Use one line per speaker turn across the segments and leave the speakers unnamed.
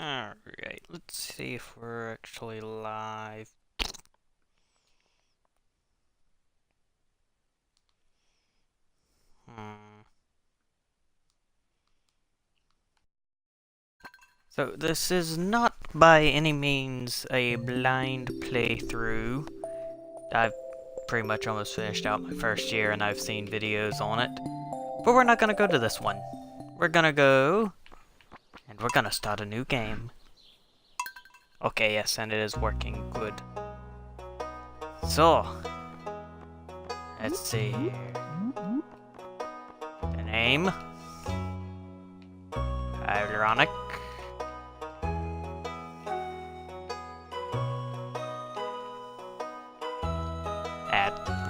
Alright, let's see if we're actually live. So this is not by any means a blind playthrough. I've pretty much almost finished out my first year and I've seen videos on it. But we're not gonna go to this one. We're gonna go and we're gonna start a new game. Okay, yes, and it is working good. So, let's see here. The name. Ironic.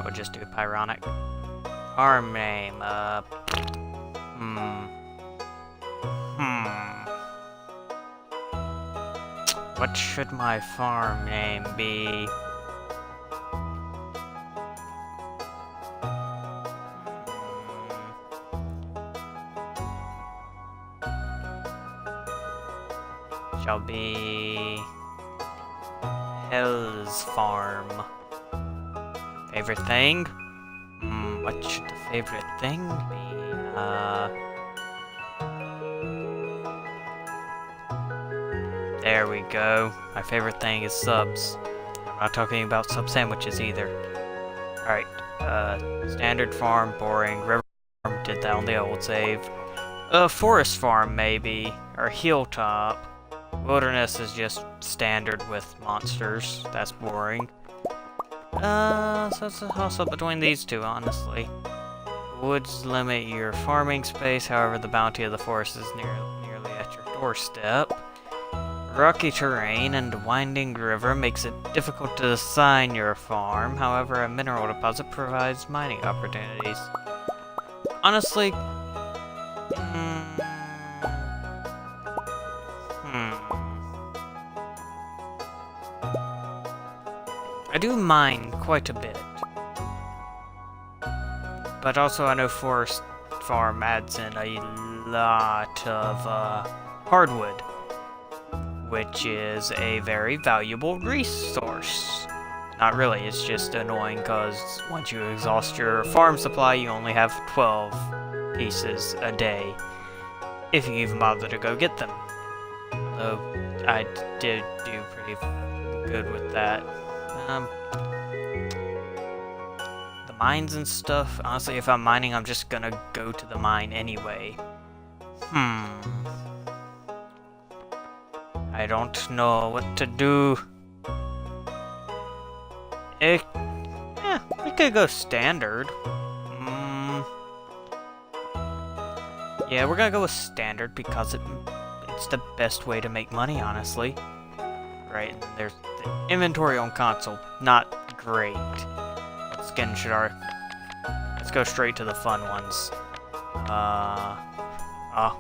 We'll just do Pyronic. Farm name, What should my farm name be? Shall be Hell's Farm. Favorite thing? What should the favorite thing be? There we go. My favorite thing is subs. I'm not talking about sub sandwiches either. Alright, standard farm, boring, river farm, did that on the old save. Forest farm maybe, or hilltop. Wilderness is just standard with monsters, that's boring. So it's a toss-up between these two, honestly. Woods limit your farming space, however the bounty of the forest is nearly at your doorstep. Rocky terrain and winding river makes it difficult to assign your farm, however a mineral deposit provides mining opportunities. Honestly, I do mine quite a bit. But also I know Forest Farm adds in a lot of hardwood, which is a very valuable resource. Not really, it's just annoying because once you exhaust your farm supply, you only have 12 pieces a day, if you even bother to go get them. Though I did do pretty good with that. The mines and stuff, honestly, if I'm mining, I'm just gonna go to the mine anyway. I don't know what to do. We could go standard. Yeah, we're gonna go with standard because it's the best way to make money, honestly. Right, and then there's the inventory on console, not great. Let's go straight to the fun ones.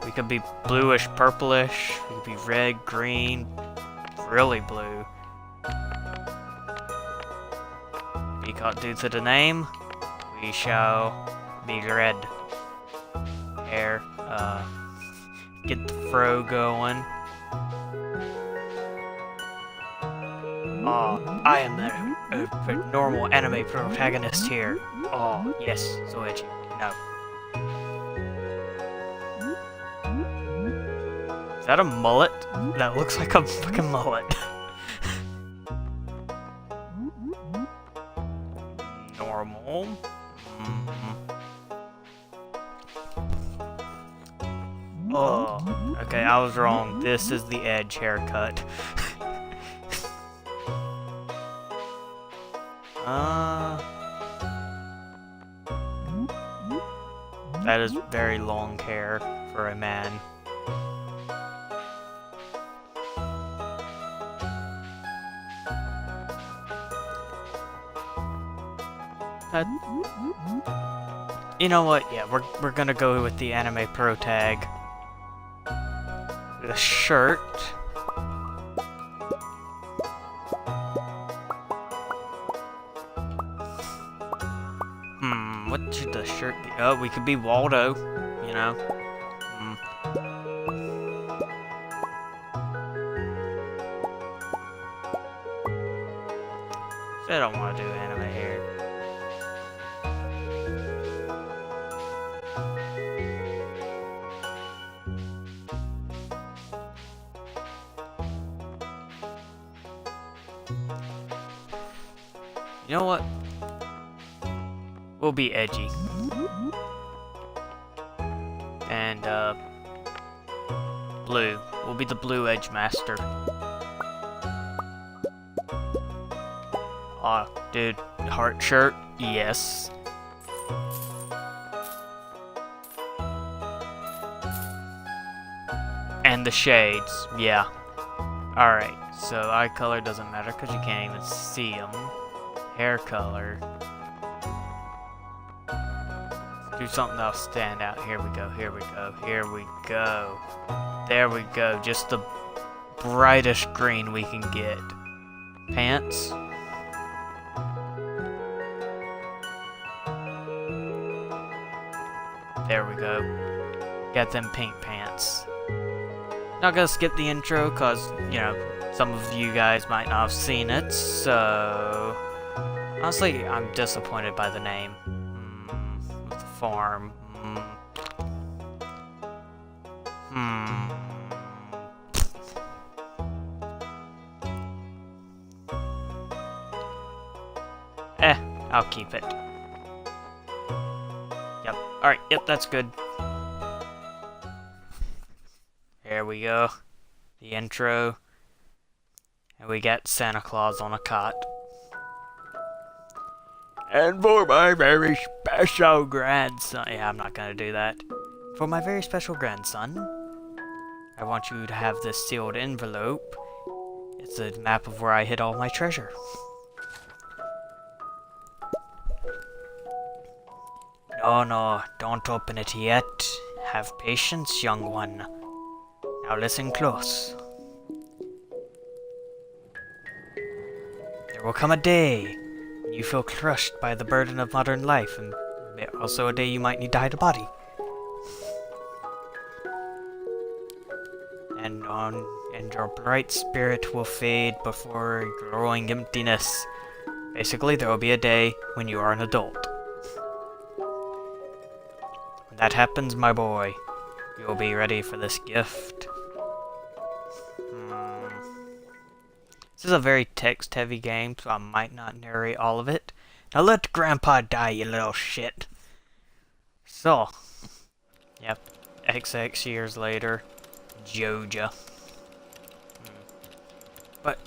We could be bluish, purplish, we could be red, green, really blue. Because due to the name, we shall be red. Hair, get the fro going. I am a normal anime protagonist here. Oh, yes, so edgy. No. Is that a mullet? That looks like a fucking mullet. Normal. Oh, okay, I was wrong. This is the edge haircut. That is very long hair for a man. You know what? Yeah, we're gonna go with the anime pro tag. The shirt. What should the shirt be? Oh, we could be Waldo, you know. I don't want to do anime here. You know what? We'll be edgy. And, blue. We'll be the blue edge master. Aw, dude. Heart shirt? Yes. And the shades. Yeah. Alright, so eye color doesn't matter because you can't even see them. Hair color. Do something that'll stand out. Here we go, here we go, here we go. There we go, just the brightest green we can get. Pants. There we go. Got them pink pants. Not gonna skip the intro cause, you know, some of you guys might not have seen it, so... Honestly, I'm disappointed by the name. The farm. I'll keep it. Yep. Alright, yep, that's good. There we go. The intro. And we get Santa Claus on a cot. And for my very special grandson... Yeah, I'm not gonna do that. For my very special grandson, I want you to have this sealed envelope. It's a map of where I hid all my treasure. No, don't open it yet. Have patience, young one. Now listen close. There will come a day when you feel crushed by the burden of modern life, and also a day you might need to hide a body. And your bright spirit will fade before growing emptiness. Basically, there will be a day when you are an adult. When that happens, my boy, you will be ready for this gift. This is a very text-heavy game, so I might not narrate all of it. Now let Grandpa die, you little shit. So, yep, XX years later, Georgia. But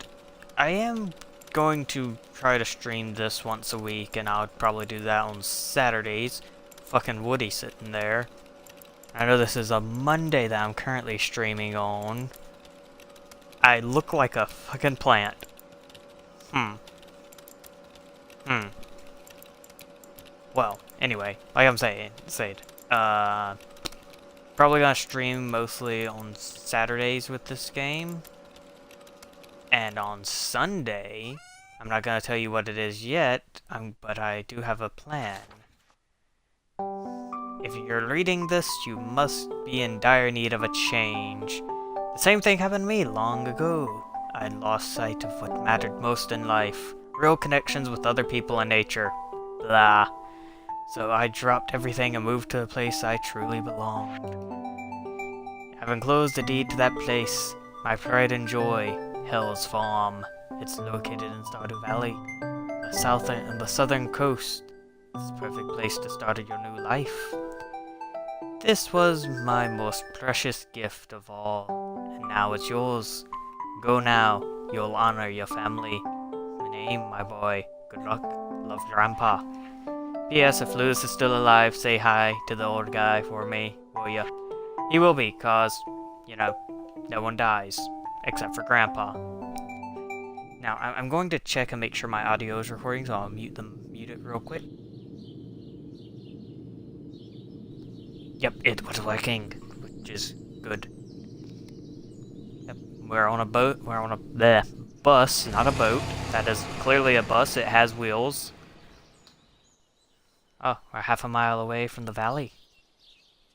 I am going to try to stream this once a week, and I'll probably do that on Saturdays. Fucking Woody sitting there. I know this is a Monday that I'm currently streaming on. I look like a fucking plant. Well, anyway, like I'm saying, probably gonna stream mostly on Saturdays with this game. And on Sunday, I'm not gonna tell you what it is yet, but I do have a plan. If you're reading this, you must be in dire need of a change. The same thing happened to me long ago. I lost sight of what mattered most in life. Real connections with other people and nature. Blah. So I dropped everything and moved to a place I truly belonged. Having closed the deed to that place, my pride and joy, Hell's Farm. It's located in Stardew Valley, the southern coast. It's the perfect place to start your new life. This was my most precious gift of all, and now it's yours. Go now, you'll honor your family. My name, my boy. Good luck. Love, Grandpa. P.S. If Lewis is still alive, say hi to the old guy for me, will ya? He will be, cause, you know, no one dies, except for Grandpa. Now, I'm going to check and make sure my audio is recording, so I'll mute it real quick. Yep, it was working, which is good. Yep, we're on a boat, bus, not a boat. That is clearly a bus, it has wheels. Oh, we're half a mile away from the valley.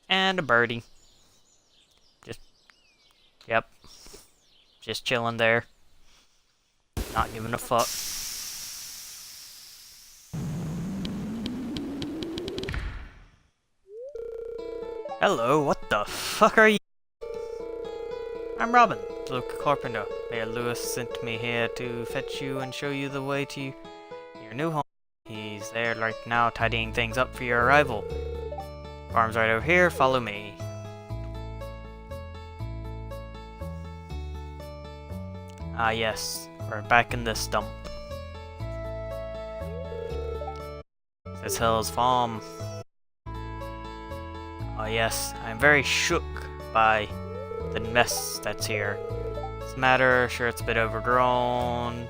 And a birdie. Yep. Just chilling there. Not giving a fuck. Hello, what the fuck are you? I'm Robin, the local carpenter. Mayor Lewis sent me here to fetch you and show you the way to your new home. He's there right now tidying things up for your arrival. Farm's right over here, follow me. Ah yes, we're back in this dump. This Hill's farm. Oh yes, I'm very shook by the mess that's here. It's a matter, sure it's a bit overgrown,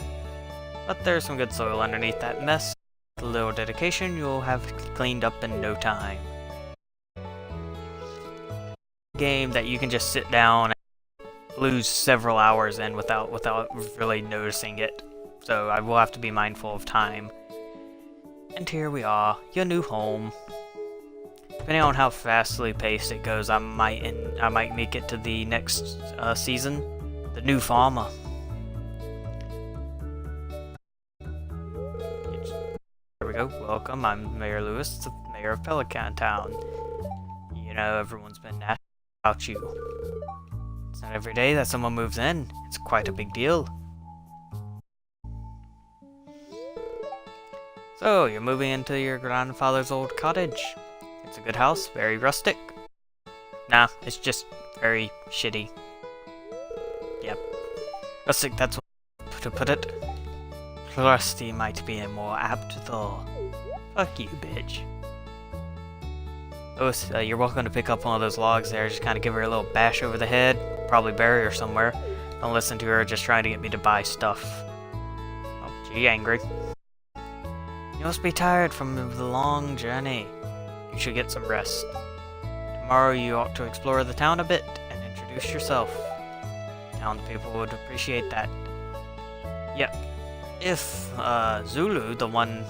but there's some good soil underneath that mess. With a little dedication, you'll have it cleaned up in no time. Game that you can just sit down and lose several hours in without really noticing it. So I will have to be mindful of time. And here we are, your new home. Depending on how fastly paced it goes, I might make it to the next season. The new farmer. There we go. Welcome. I'm Mayor Lewis, the mayor of Pelican Town. You know, everyone's been asking about you. It's not every day that someone moves in. It's quite a big deal. So, you're moving into your grandfather's old cottage. It's a good house, very rustic. Nah, it's just very shitty. Yep. Rustic, that's what to put it. Rusty might be a more apt thought. Fuck you, bitch. Lewis, you're welcome to pick up one of those logs there. Just kind of give her a little bash over the head. Probably bury her somewhere. Don't listen to her just trying to get me to buy stuff. Oh, gee, angry. You must be tired from the long journey. You should get some rest. Tomorrow you ought to explore the town a bit and introduce yourself. Townspeople would appreciate that. Yep. If Zulu, the one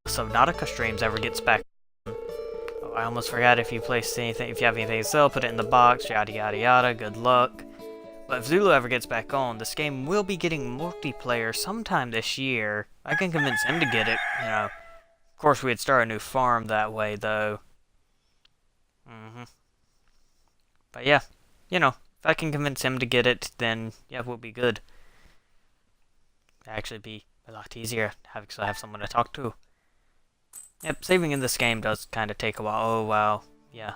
Subnautica streams, ever gets back. Oh, I almost forgot if you placed anything. If you have anything to sell, put it in the box. Yada yada yada. Good luck. But if Zulu ever gets back on, this game will be getting multiplayer sometime this year. I can convince him to get it. You know. Of course, we'd start a new farm that way, though. But yeah, you know, if I can convince him to get it, then yeah, we'll be good. It'll actually be a lot easier to actually have someone to talk to. Yep, saving in this game does kind of take a while. Oh wow, yeah.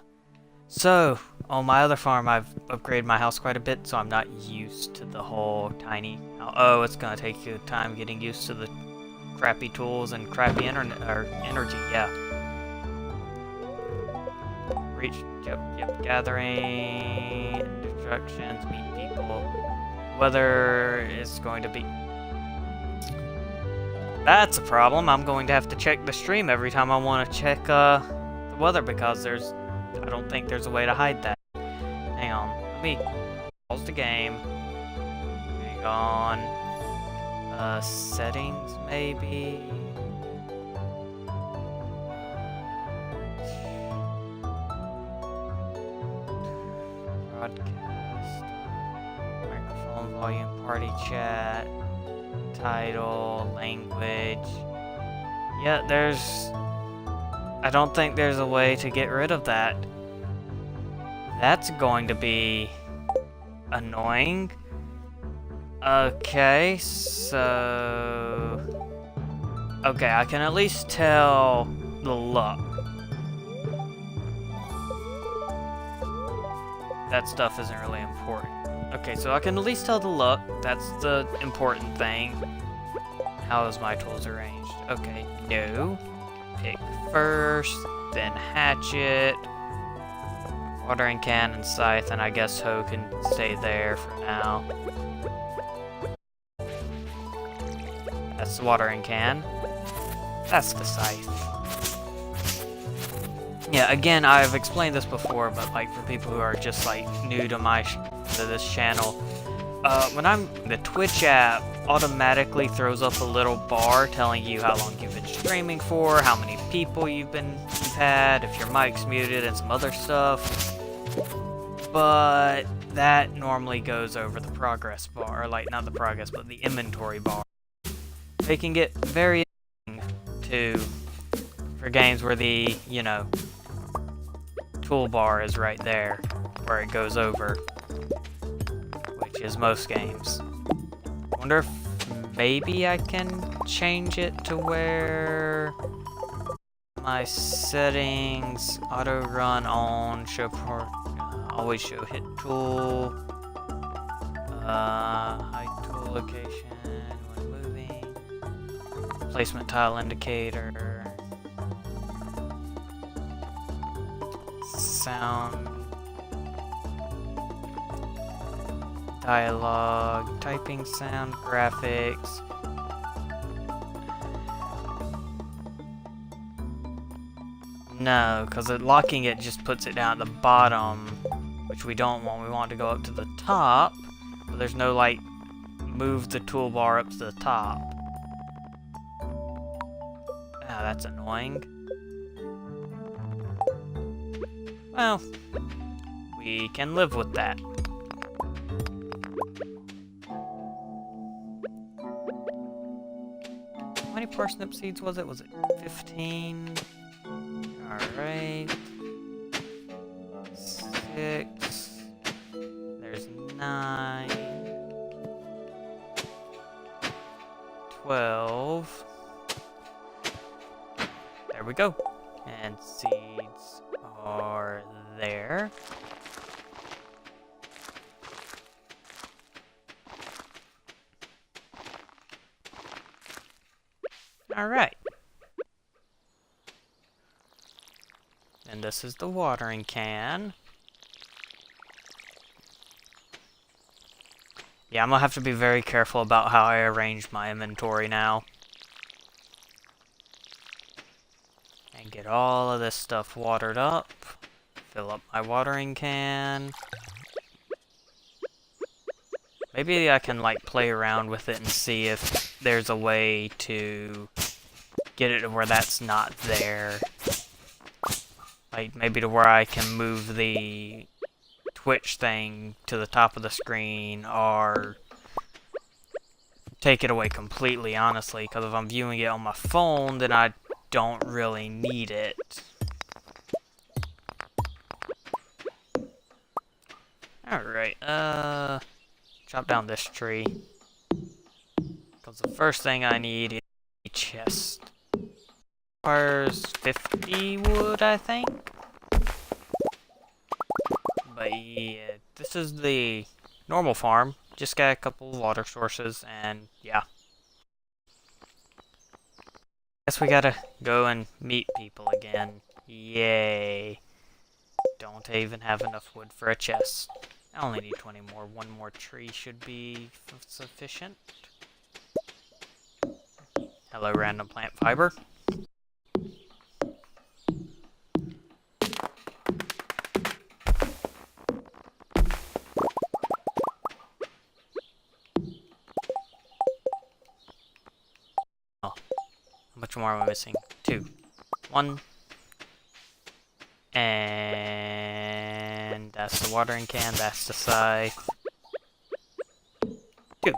So, on my other farm, I've upgraded my house quite a bit, so I'm not used to the whole tiny. Oh, it's gonna take you time getting used to the crappy tools and crappy internet or energy. Yeah. Reach, yep, gathering, instructions, meet people. Weather is going to be... That's a problem. I'm going to have to check the stream every time I want to check the weather because I don't think there's a way to hide that. Hang on, let me pause the game. Hang on. Settings, maybe? Broadcast, microphone volume, party chat, title, language. Yeah, I don't think there's a way to get rid of that. That's going to be annoying. Okay, so... Okay, I can at least tell the luck. That stuff isn't really important. Okay, so I can at least tell the luck. That's the important thing. How is my tools arranged? Okay, no. Pick first, then hatchet. Watering can and scythe, and I guess hoe can stay there for now. That's the watering can. That's the scythe. Yeah, again, I've explained this before, but like for people who are just like new to this channel, the Twitch app automatically throws up a little bar telling you how long you've been streaming for, how many people you've had, if your mic's muted, and some other stuff. But that normally goes over the progress bar, or like not the progress, but the inventory bar. They can get very too for games where the, you know, toolbar is right there, where it goes over, which is most games. Wonder if maybe I can change it to where my settings auto run on show always show hit tool, hide tool location when moving, placement tile indicator, sound, dialogue, typing sound, graphics. No, because locking it just puts it down at the bottom, which we don't want. We want to go up to the top, but there's no, like, move the toolbar up to the top. Ah, that's annoying. Well, we can live with that. How many parsnip seeds was it? Was it 15? Alright. 6. There's 9. 12. There we go. And seeds are there. Alright. And this is the watering can. Yeah, I'm gonna have to be very careful about how I arrange my inventory now. And get all of this stuff watered up. Fill up my watering can. Maybe I can, like, play around with it and see if there's a way to get it to where that's not there. Like, maybe to where I can move the Twitch thing to the top of the screen, or take it away completely, honestly, because if I'm viewing it on my phone, then I don't really need it. Alright, chop down this tree. Because the first thing I need is a chest. Requires 50 wood, I think. But yeah, this is the normal farm. Just got a couple water sources, and yeah. Guess we gotta go and meet people again. Yay. Don't even have enough wood for a chest. I only need 20 more. One more tree should be sufficient. Hello, random plant fiber. Oh, how much more am I missing? 2. 1. And that's the watering can, that's the scythe. 2.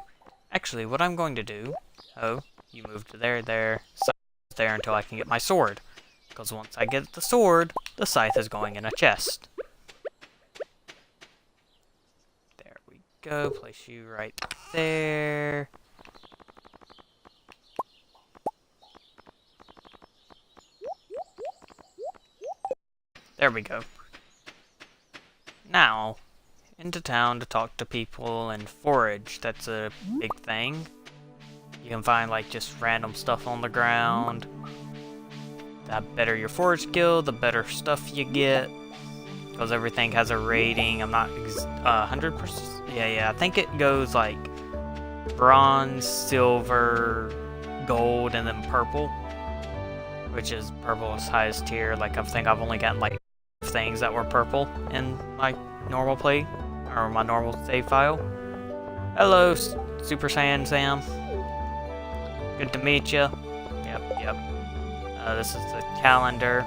Actually, what I'm going to do... Oh, you move to there, scythe there until I can get my sword. Because once I get the sword, the scythe is going in a chest. There we go, place you right there. There we go. Now, into town to talk to people and forage. That's a big thing. You can find, like, just random stuff on the ground. The better your forage skill, the better stuff you get. Because everything has a rating. I'm not 100%. Yeah, I think it goes, like, bronze, silver, gold, and then purple. Which is purple's highest tier. Like, I think I've only gotten, like, things that were purple in my normal play, or my normal save file. Hello, Super Saiyan Sam. Good to meet you. Yep. This is the calendar.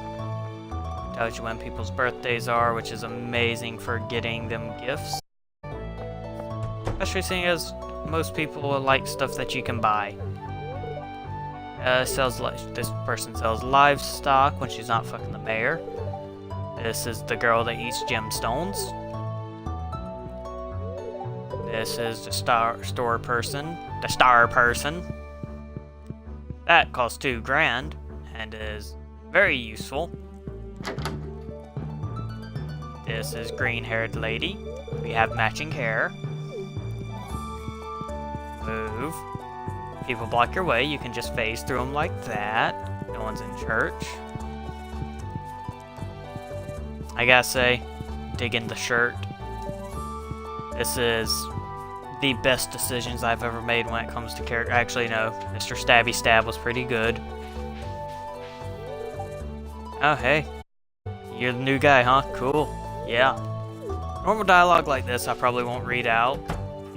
Tells you when people's birthdays are, which is amazing for getting them gifts. Especially seeing as most people like stuff that you can buy. This person sells livestock when she's not fucking the mayor. This is the girl that eats gemstones. This is the star person. That costs $2,000 and is very useful. This is green-haired lady. We have matching hair. Move. People block your way, you can just phase through them like that. No one's in church. I gotta say, dig in the shirt. This is the best decisions I've ever made when it comes to character. Actually, no. Mr. Stabby Stab was pretty good. Oh, hey. You're the new guy, huh? Cool. Yeah. Normal dialogue like this I probably won't read out,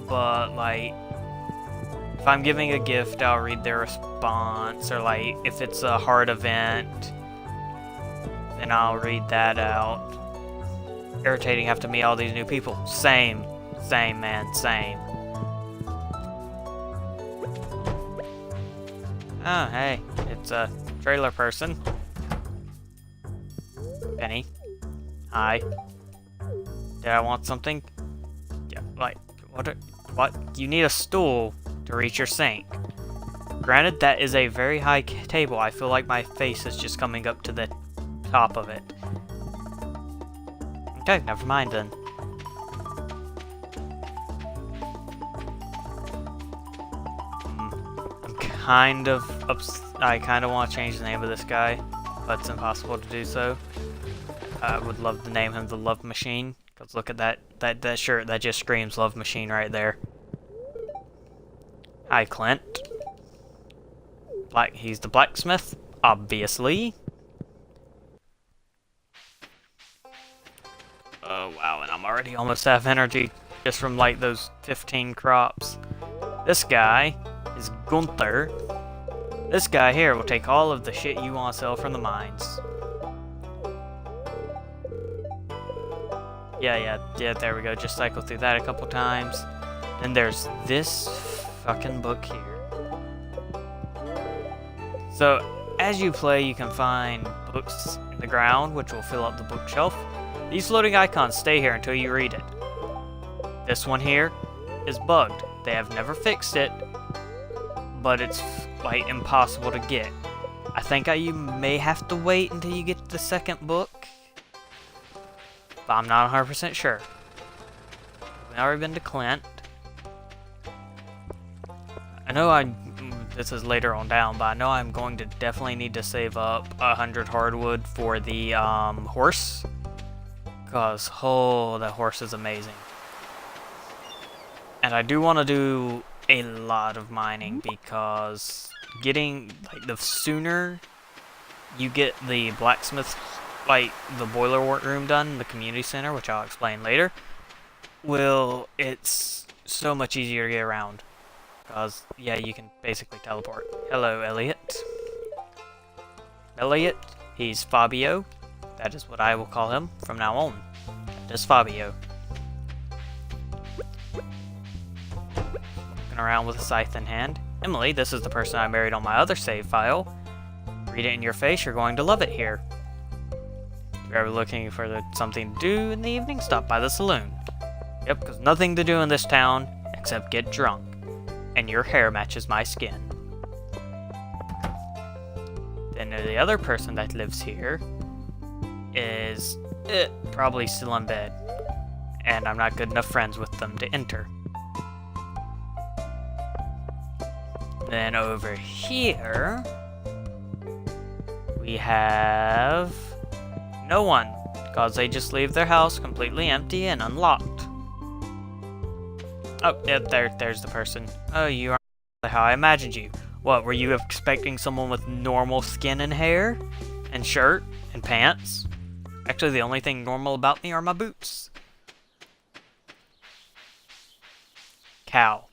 but, like, if I'm giving a gift, I'll read their response, or, like, if it's a hard event, then I'll read that out. Irritating having to meet all these new people. Same. Same, man. Same. Oh, hey. It's a trailer person. Penny. Hi. Did I want something? Yeah, like, what? You need a stool to reach your sink. Granted, that is a very high table. I feel like my face is just coming up to the top of it. Okay, never mind then. I kind of want to change the name of this guy, but it's impossible to do so. I would love to name him the Love Machine, because look at that shirt, that just screams Love Machine right there. Hi, Clint. He's the blacksmith, obviously. Oh wow, and I'm already almost out of energy just from like those 15 crops. This guy is Gunther. This guy here will take all of the shit you want to sell from the mines. Yeah, there we go. Just cycle through that a couple times. Then there's this fucking book here. So, as you play, you can find books in the ground, which will fill up the bookshelf. These floating icons stay here until you read it. This one here is bugged. They have never fixed it, but it's, like, impossible to get. I think you may have to wait until you get the second book, but I'm not 100% sure. We've already been to Clint. I know this is later on down, but I know I'm going to definitely need to save up 100 hardwood for the horse. Because, oh, that horse is amazing. And I do want to do a lot of mining, because getting, like, the sooner you get the blacksmith, like, the boiler room done in the community center, which I'll explain later, it's so much easier to get around. Because, yeah, you can basically teleport. Hello, Elliot. Elliot, he's Fabio. That is what I will call him from now on. Just Fabio. Walking around with a scythe in hand. Emily, this is the person I married on my other save file. Read it in your face, you're going to love it here. If you're ever looking for something to do in the evening, stop by the saloon. Yep, because nothing to do in this town except get drunk. And your hair matches my skin. Then the other person that lives here is probably still in bed, and I'm not good enough friends with them to enter. Then over here we have no one, because they just leave their house completely empty and unlocked. Oh, yeah, there's the person. Oh, you are how I imagined you. What, were you expecting someone with normal skin and hair? And shirt? And pants? Actually, the only thing normal about me are my boots. Cow.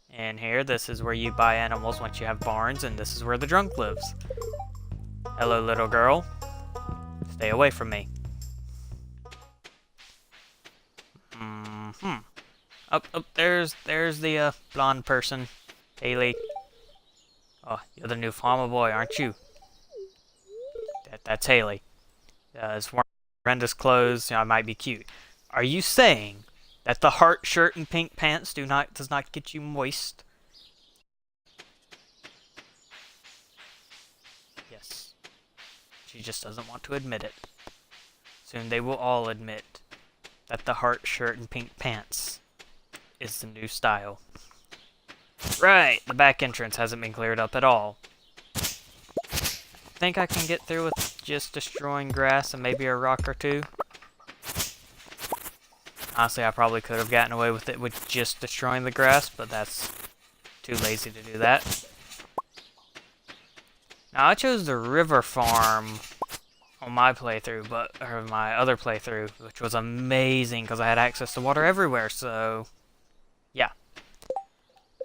And here, this is where you buy animals once you have barns, and this is where the drunk lives. Hello, little girl. Stay away from me. Oh, there's the blonde person, Haley. Oh, you're the new farmer boy, aren't you? That's Haley. His horrendous clothes, might be cute. Are you saying that the heart shirt and pink pants does not get you moist? Yes. She just doesn't want to admit it. Soon they will all admit that the heart shirt and pink pants is the new style. Right, the back entrance hasn't been cleared up at all. Think I can get through with just destroying grass and maybe a rock or two? Honestly, I probably could have gotten away with it with just destroying the grass, but that's too lazy to do that. Now, I chose the river farm on my playthrough, or my other playthrough, which was amazing because I had access to water everywhere, so yeah.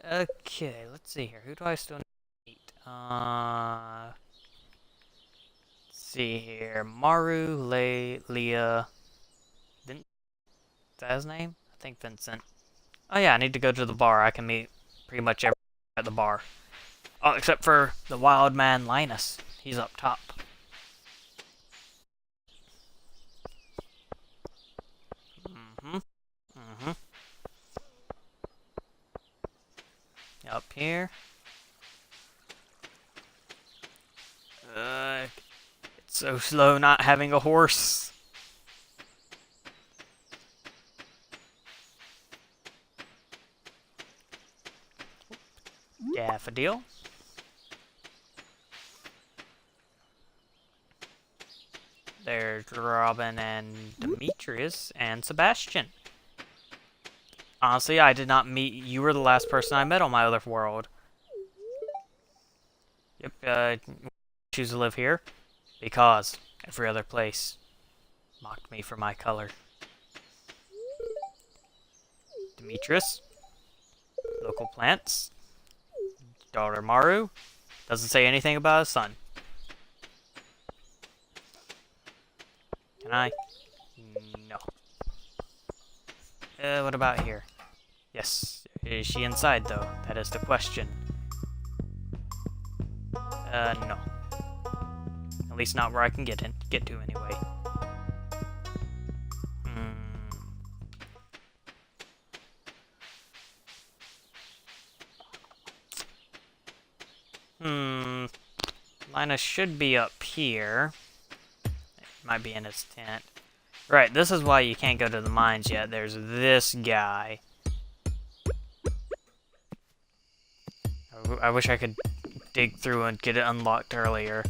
Okay, let's see here. Who do I still need? Let's see here. Maru, Leah, Vincent. Is that his name? I think Vincent. Oh yeah, I need to go to the bar. I can meet pretty much everyone at the bar. Oh, except for the wild man Linus. He's up top. Up here. It's so slow not having a horse. Daffodil. There's Robin and Demetrius and Sebastian. Honestly, I did not meet... You were the last person I met on my other world. Yep, choose to live here. Because every other place mocked me for my color. Demetrius. Local plants. Daughter Maru. Doesn't say anything about his son. Can I? No. What about here? Yes. Is she inside, though? That is the question. No. At least not where I can get to, anyway. Linus should be up here. Might be in his tent. Right, this is why you can't go to the mines yet. There's this guy. I wish I could dig through and get it unlocked earlier.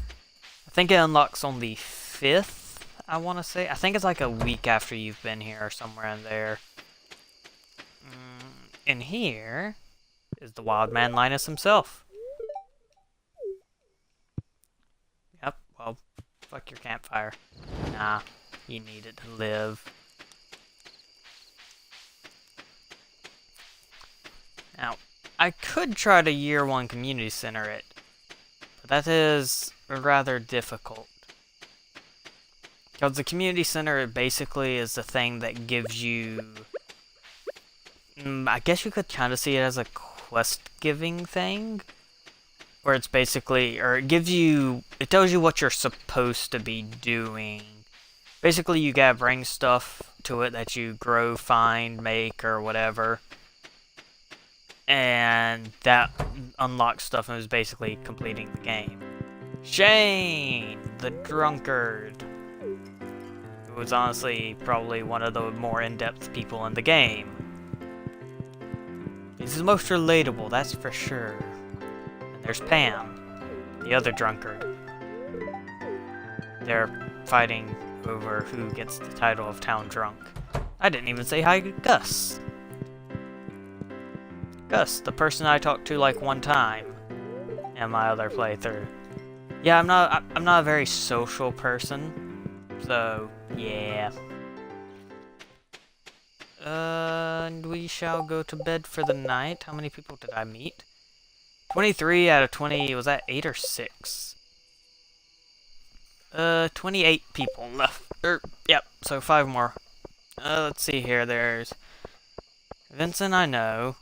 I think it unlocks on the 5th, I want to say. I think it's like a week after you've been here or somewhere in there. In here is the wild man Linus himself. Yep, well, fuck your campfire. Nah, you need it to live. Now, I could try to year 1 community center it, but that is rather difficult. Because the community center basically is the thing that gives you... I guess you could kind of see it as a quest-giving thing. Where it's basically... Or it gives you... It tells you what you're supposed to be doing. Basically, you gotta bring stuff to it that you grow, find, make, or whatever. And that unlocks stuff and is basically completing the game. Shane, the drunkard. Who was honestly probably one of the more in-depth people in the game. He's the most relatable, that's for sure. And there's Pam, the other drunkard. They're fighting over who gets the title of town drunk. I didn't even say hi to Gus. Gus, the person I talked to like one time in my other playthrough. Yeah, I'm not a very social person, so yeah. And we shall go to bed for the night. How many people did I meet? 23 out of 20. Was that 8 or 6? 28 people left. Yep, so 5 more. Let's see here. There's Vincent, I know.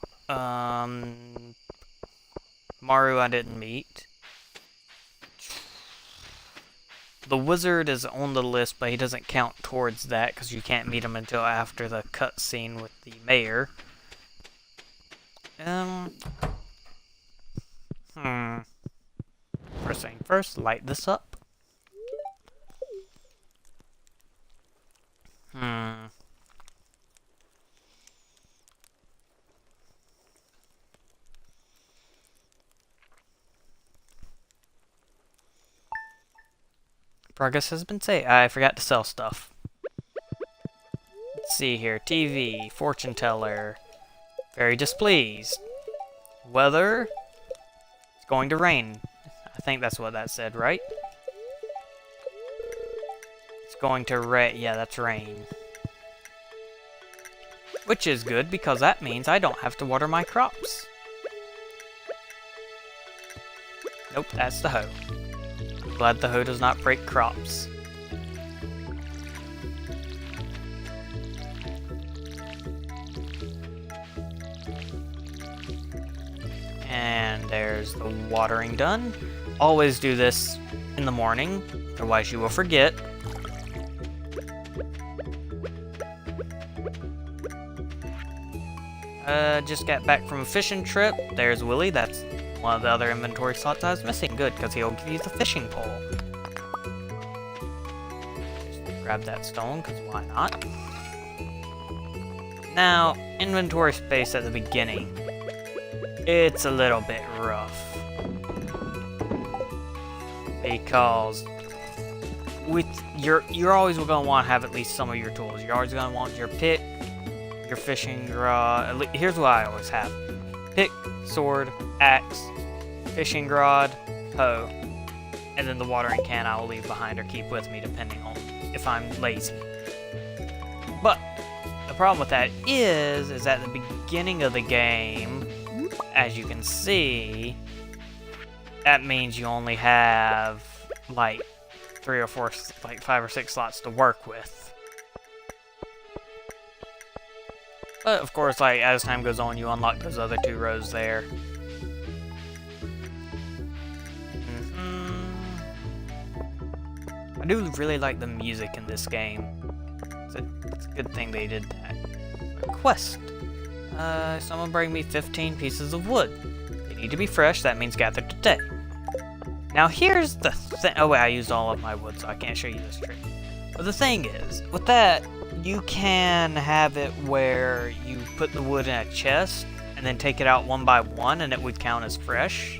Maru I didn't meet. The wizard is on the list, but he doesn't count towards that because you can't meet him until after the cutscene with the mayor. First thing first, light this up. Progress has been saved. I forgot to sell stuff. Let's see here. TV, fortune teller, very displeased. Weather, it's going to rain. I think that's what that said, right? It's going to rain. Yeah, that's rain. Which is good because that means I don't have to water my crops. Nope, that's the hoe. Glad the hoe does not break crops. And there's the watering done. Always do this in the morning, otherwise you will forget. Just got back from a fishing trip. There's Willie, that's one of the other inventory slots I was missing. Good, because he'll give you the fishing pole. Just grab that stone, because why not? Now, inventory space at the beginning. It's a little bit rough. Because with you're always going to want to have at least some of your tools. You're always going to want your pick, your fishing rod. Here's what I always have. Pick, sword, axe, fishing rod, hoe, and then the watering can I will leave behind or keep with me depending on if I'm lazy. But the problem with that is at the beginning of the game, as you can see, that means you only have like 3 or 4, like 5 or 6 slots to work with. But of course, like as time goes on, you unlock those other 2 rows there. I do really like the music in this game. It's a good thing they did that. Quest. Someone bring me 15 pieces of wood. They need to be fresh, that means gathered today. Now here's the thing. Oh wait, I used all of my wood, so I can't show you this trick. But the thing is, with that, you can have it where you put the wood in a chest, and then take it out one by one, and it would count as fresh.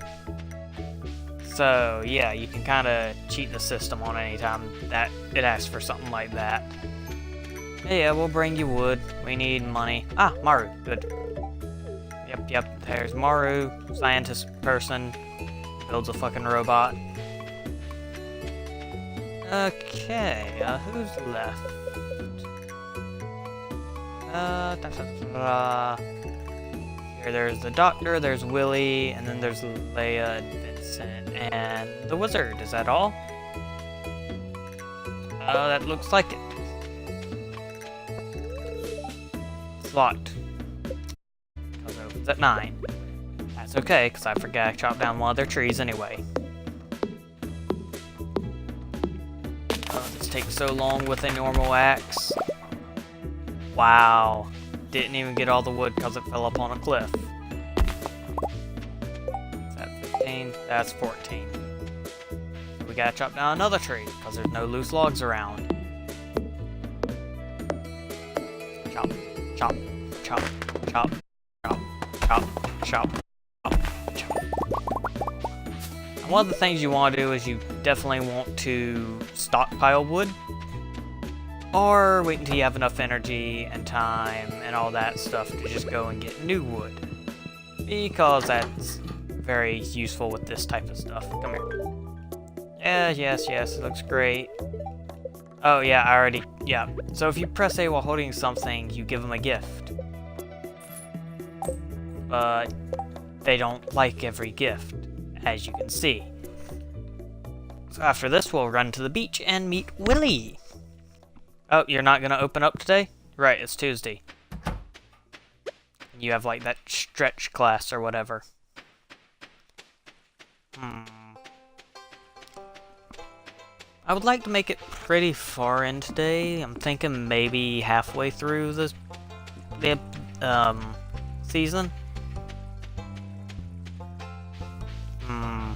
So yeah, you can kind of cheat the system on any time that it asks for something like that. Yeah, we'll bring you wood. We need money. Ah, Maru. Good. Yep. There's Maru, scientist person. Builds a fucking robot. Okay, who's left? Here, there's the doctor, there's Willie, and then there's Leia and Vincent, and the wizard. Is that all? That looks like it. It's locked. Because it opens at 9. That's okay, because I forgot I chopped down one of their trees anyway. Oh, this takes so long with a normal axe. Wow. Didn't even get all the wood because it fell up on a cliff. Is that 15? That's 14. We gotta chop down another tree because there's no loose logs around. Chop, chop, chop, chop, chop, chop, chop, chop. And one of the things you want to do is you definitely want to stockpile wood. Or wait until you have enough energy and time and all that stuff to just go and get new wood. Because that's very useful with this type of stuff. Come here. Yes, it looks great. Oh yeah, yeah. So if you press A while holding something, you give them a gift. But they don't like every gift, as you can see. So after this, we'll run to the beach and meet Willie. Oh, you're not gonna open up today? Right, it's Tuesday. You have like that stretch class or whatever. Hmm. I would like to make it pretty far in today. I'm thinking maybe halfway through the season. Hmm.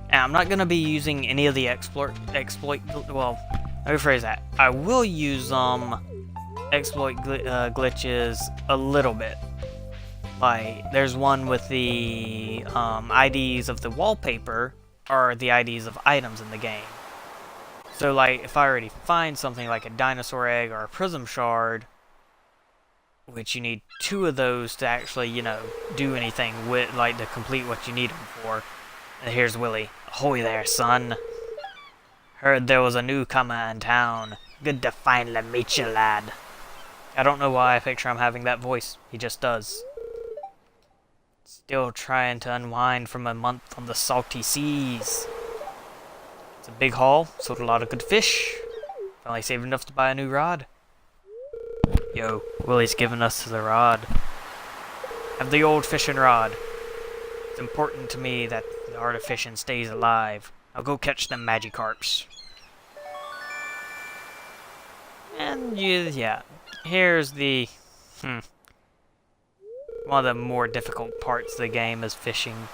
And I'm not gonna be using any of the exploit. Well, let me rephrase that. I will use exploit glitches a little bit. Like, there's one with the IDs of the wallpaper are the IDs of items in the game. So, like, if I already find something like a dinosaur egg or a prism shard, which you need 2 of those to actually, you know, do anything with, like, to complete what you need them for. And here's Willy. Ahoy there, son. Heard there was a newcomer in town. Good to finally meet you, lad. I don't know why I picture him having that voice. He just does. Still trying to unwind from a month on the salty seas. It's a big haul, sold a lot of good fish. Finally saved enough to buy a new rod. Yo, Willy's giving us the rod. Have the old fishing rod. It's important to me that the art of fishing stays alive. I'll go catch them Magikarps. And yeah, here's the one of the more difficult parts of the game is fishing.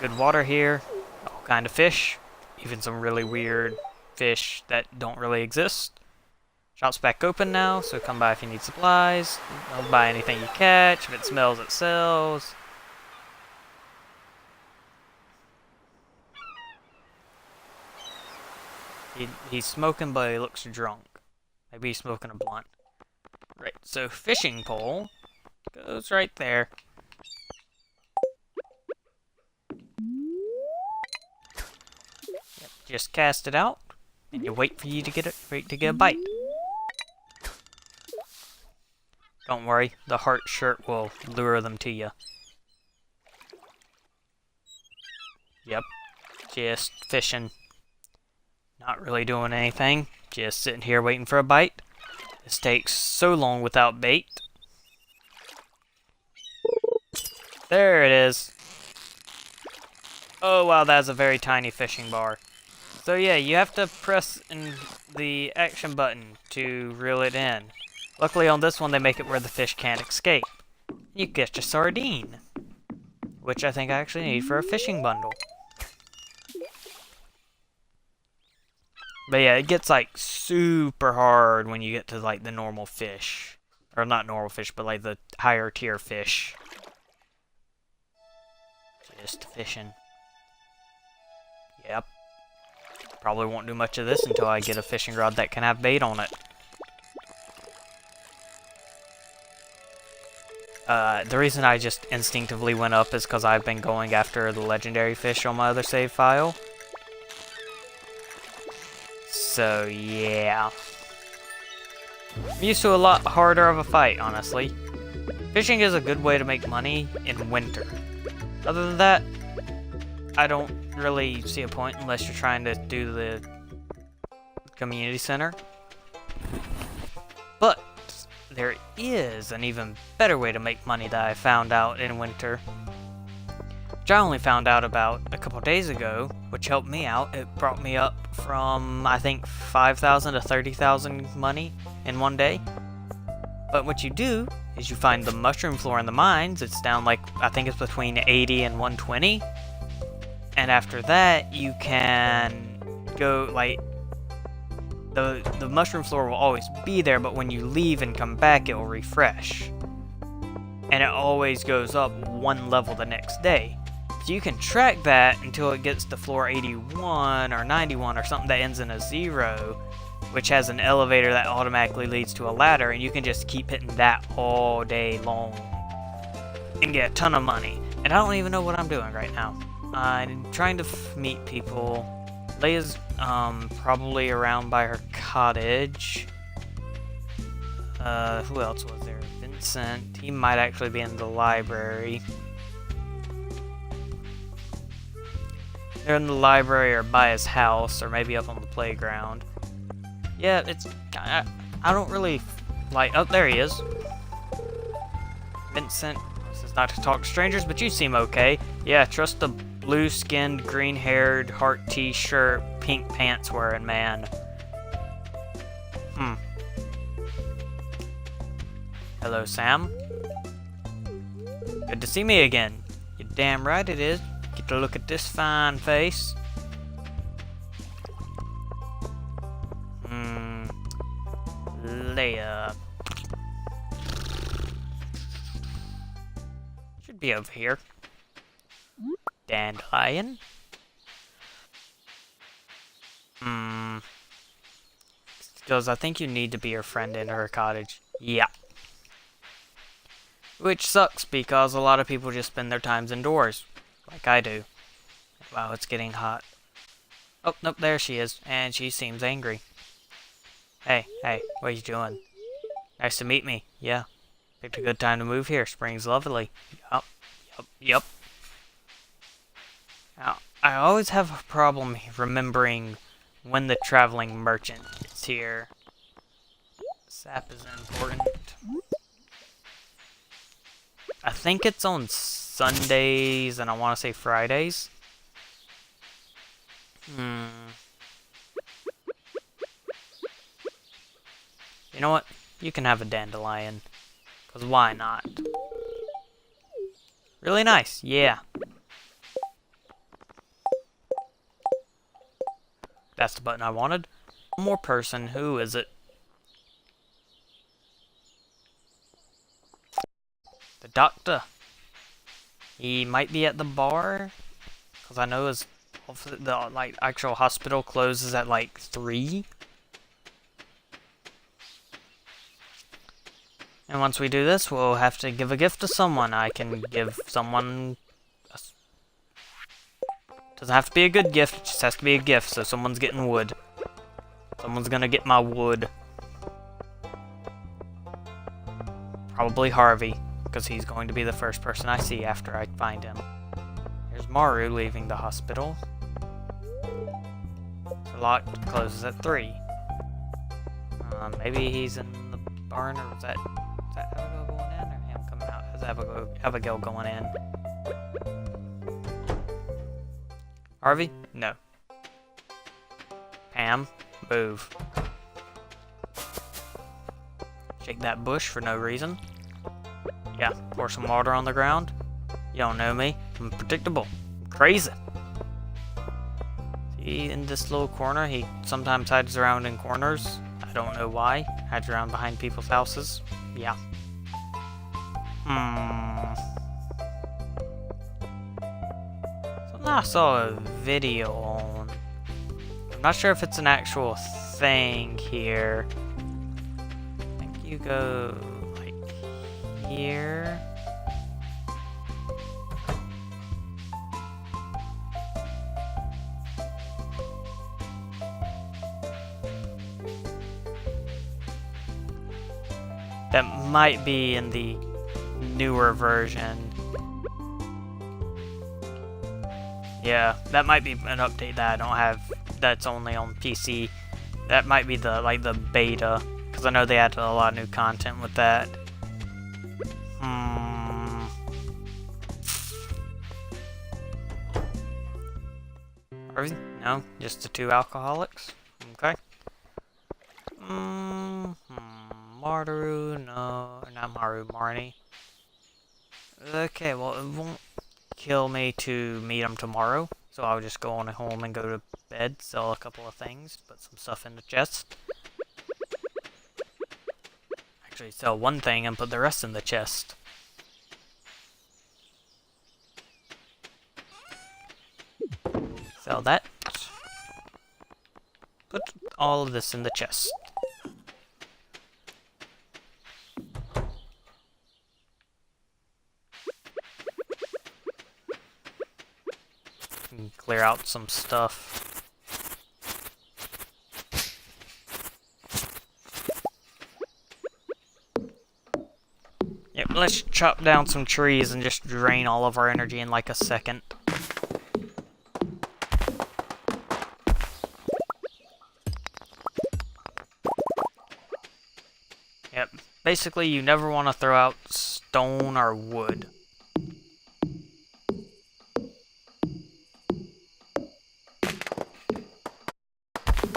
Good water here, all kind of fish, even some really weird fish that don't really exist. Shop's back open now, so come by if you need supplies. Don't buy anything you catch. If it smells, it sells. He's smoking, but he looks drunk. Maybe he's smoking a blunt. Right, so fishing pole goes right there. Yep, just cast it out, and you wait for you to get a bite. Don't worry, the heart shirt will lure them to you. Yep, just fishing. Not really doing anything, just sitting here waiting for a bite. This takes so long without bait. There it is. Oh wow, that's a very tiny fishing bar. So yeah, you have to press the action button to reel it in. Luckily on this one they make it where the fish can't escape. You get your sardine, which I think I actually need for a fishing bundle. But yeah, it gets like super hard when you get to like the normal fish. Or not normal fish, but like the higher tier fish. Just fishing. Yep. Probably won't do much of this until I get a fishing rod that can have bait on it. The reason I just instinctively went up is because I've been going after the legendary fish on my other save file. So, yeah. I'm used to a lot harder of a fight, honestly. Fishing is a good way to make money in winter. Other than that, I don't really see a point unless you're trying to do the community center. But there is an even better way to make money that I found out in winter, which I only found out about a couple days ago, which helped me out. It brought me up from, I think, 5,000 to 30,000 money in one day. But what you do is you find the mushroom floor in the mines. It's down like, I think it's between 80 and 120. And after that, you can go, like, the mushroom floor will always be there, but when you leave and come back, it will refresh. And it always goes up one level the next day. So you can track that until it gets to floor 81 or 91 or something that ends in a 0, which has an elevator that automatically leads to a ladder, and you can just keep hitting that all day long and get a ton of money. And I don't even know what I'm doing right now. I'm trying to meet people. Leia's probably around by her cottage. Who else was there? Vincent. He might actually be in the library. They're in the library or by his house, or maybe up on the playground. Yeah, it's... I don't really like... Oh, there he is. Vincent says not to talk to strangers, but you seem okay. Yeah, trust the blue-skinned, green-haired, heart t-shirt, pink pants-wearing man. Hello, Sam. Good to see me again. You're damn right it is. Get to look at this fine face. Leia. Should be over here. Dandelion. Because I think you need to be her friend in her cottage. Yeah. Which sucks because a lot of people just spend their times indoors. Like I do. Wow, it's getting hot. Oh, nope, there she is. And she seems angry. Hey, what are you doing? Nice to meet me. Yeah. Picked a good time to move here. Spring's lovely. Yup. Now, I always have a problem remembering when the traveling merchant is here. Sap is important. I think it's on Sundays, and I want to say Fridays. You know what? You can have a dandelion. Because why not? Really nice, yeah. That's the button I wanted. One more person. Who is it? The doctor. He might be at the bar. Because I know the actual hospital closes at like 3. And once we do this, we'll have to give a gift to someone. I can give someone... Doesn't have to be a good gift, it just has to be a gift, so someone's getting wood. Someone's gonna get my wood. Probably Harvey, because he's going to be the first person I see after I find him. Here's Maru leaving the hospital. The lot closes at 3. Maybe he's in the barn, or is that Abigail going in, or him coming out? Is Abigail going in? Harvey? No. Pam? Move. Shake that bush for no reason. Yeah, pour some water on the ground. You don't know me. I'm predictable. I'm crazy. See, in this little corner, he sometimes hides around in corners. I don't know why. Hides around behind people's houses. Yeah. I saw a video on... I'm not sure if it's an actual thing here. I think you go... like... here... That might be in the newer version. Yeah, that might be an update that I don't have, that's only on PC. That might be the, like, the beta, because I know they added a lot of new content with that. No, just the 2 alcoholics? Okay. Maru, no, not Maru, Marnie. Okay, well, it won't kill me to meet him tomorrow, so I'll just go on home and go to bed, sell a couple of things, put some stuff in the chest. Actually, sell one thing and put the rest in the chest. Sell that. Put all of this in the chest. Clear out some stuff. Yep, let's chop down some trees and just drain all of our energy in like a second. Yep, basically you never want to throw out stone or wood.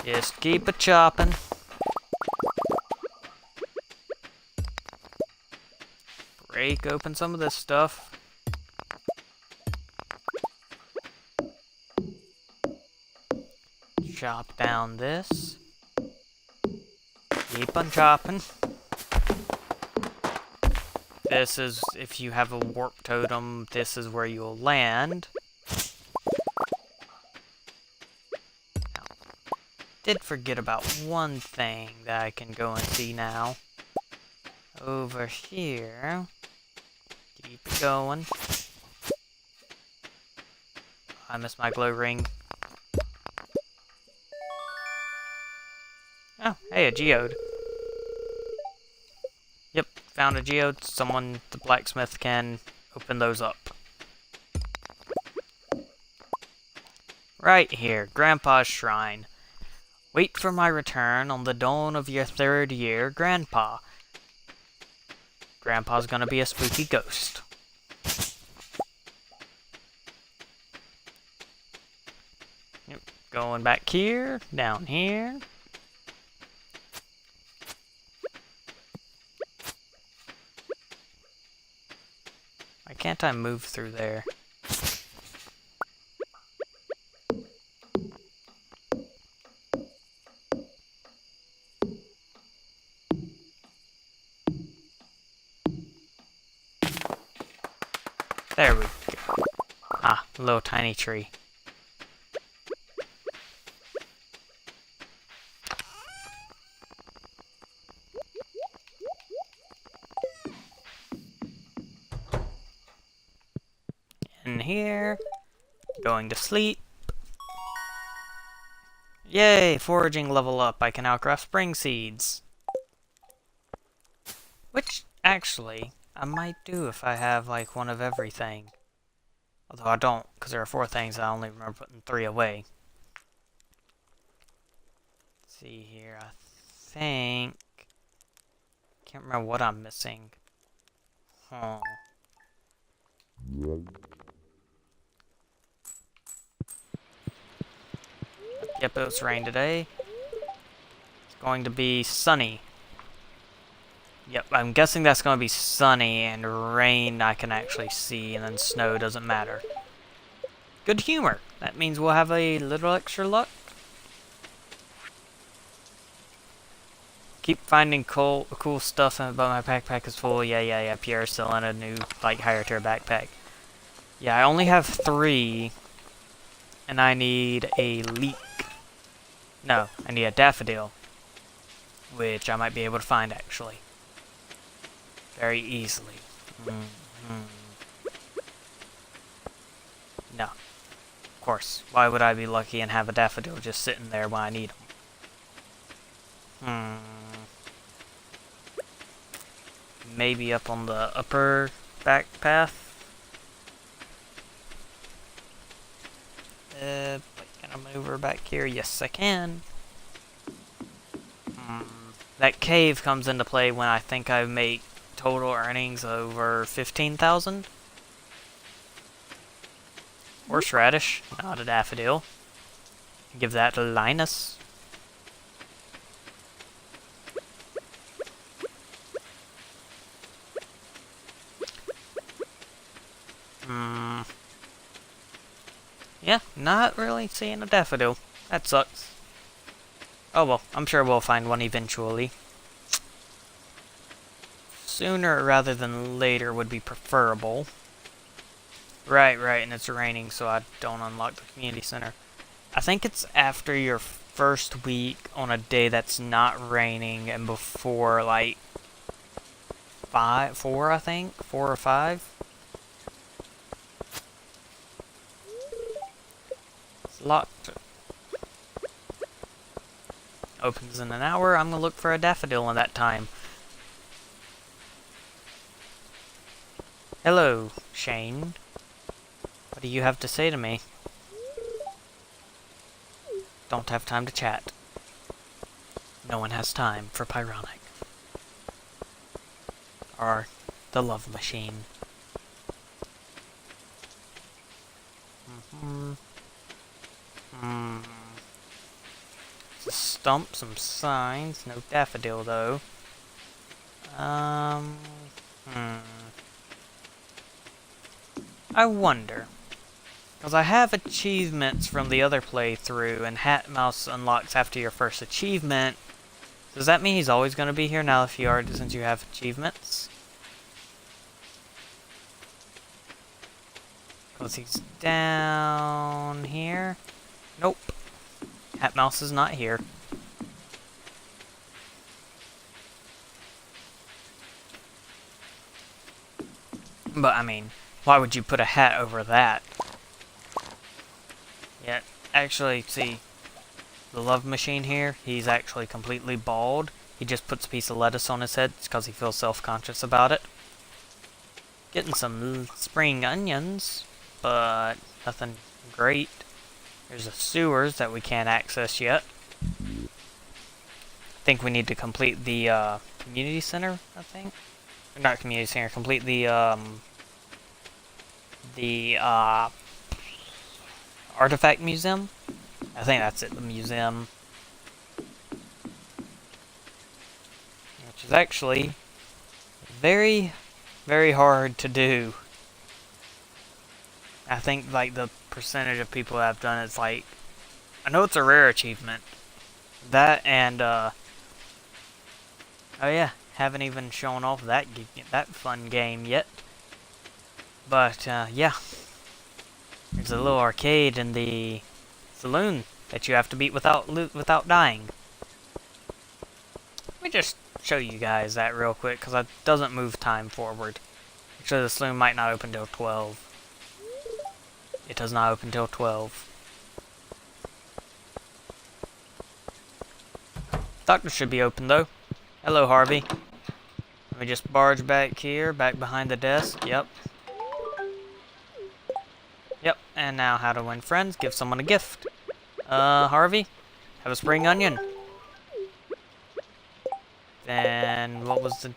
Just keep it chopping. Break open some of this stuff. Chop down this. Keep on chopping. This is, if you have a warp totem, this is where you'll land. Now, did forget about one thing that I can go and see now. Over here. Keep it going. I missed my glow ring. Oh, hey, a geode. Yep, found a geode. Someone, the blacksmith, can open those up. Right here, Grandpa's shrine. Wait for my return on the dawn of your 3rd year, Grandpa. Grandpa's gonna be a spooky ghost. Yep, going back here, down here. Why can't I move through there? There we go. Ah, a little tiny tree. In here. Going to sleep. Yay! Foraging level up. I can now craft spring seeds. Which, actually, I might do if I have, like, one of everything. Although I don't, because there are 4 things I only remember putting 3 away. Let's see here, I think... Can't remember what I'm missing. Huh. Yep, it's rain today. It's going to be sunny. Yep, I'm guessing that's going to be sunny, and rain I can actually see, and then snow doesn't matter. Good humor. That means we'll have a little extra luck. Keep finding cool stuff, but my backpack is full. Yeah. Pierre's still in a new, like, higher tier backpack. Yeah, I only have 3, and I need a leek. No, I need a daffodil, which I might be able to find, actually. Very easily. No. Of course. Why would I be lucky and have a daffodil just sitting there when I need them? Maybe up on the upper back path? Can I move her back here? Yes, I can. That cave comes into play when I think I make total earnings over 15,000. Horseradish, not a daffodil. Give that to Linus. Yeah, not really seeing a daffodil. That sucks. Oh well, I'm sure we'll find one eventually. Sooner rather than later would be preferable. Right, and it's raining, so I don't unlock the community center. I think it's after your first week on a day that's not raining and before, like, 4, I think? 4 or 5? It's locked. Opens in an hour. I'm gonna look for a daffodil in that time. Hello, Shane. What do you have to say to me? Don't have time to chat. No one has time for Pyronic. Or the love machine. It's a stump, some signs. No daffodil, though. I wonder. Because I have achievements from the other playthrough, and Hat Mouse unlocks after your first achievement. Does that mean he's always going to be here now if you are, since you have achievements? Because he's down here. Nope. Hat Mouse is not here. But, I mean, why would you put a hat over that? Yeah, actually, see, the love machine here, he's actually completely bald. He just puts a piece of lettuce on his head because he feels self-conscious about it. Getting some spring onions, but nothing great. There's the sewers that we can't access yet. I think we need to complete the community center, I think. Not community center, complete the artifact museum. I think that's it, the museum. Which is actually very, very hard to do. I think like the percentage of people that have done it's like, I know it's a rare achievement. That and oh yeah, haven't even shown off that fun game yet. But yeah, there's a little arcade in the saloon that you have to beat without dying. Let me just show you guys that real quick because it doesn't move time forward. Actually, the saloon might not open till 12. It does not open till 12. Doctor should be open though. Hello, Harvey. Let me just barge back here, back behind the desk. Yep. Yep, and now how to win friends. Give someone a gift. Harvey, have a spring onion. Then, what was the...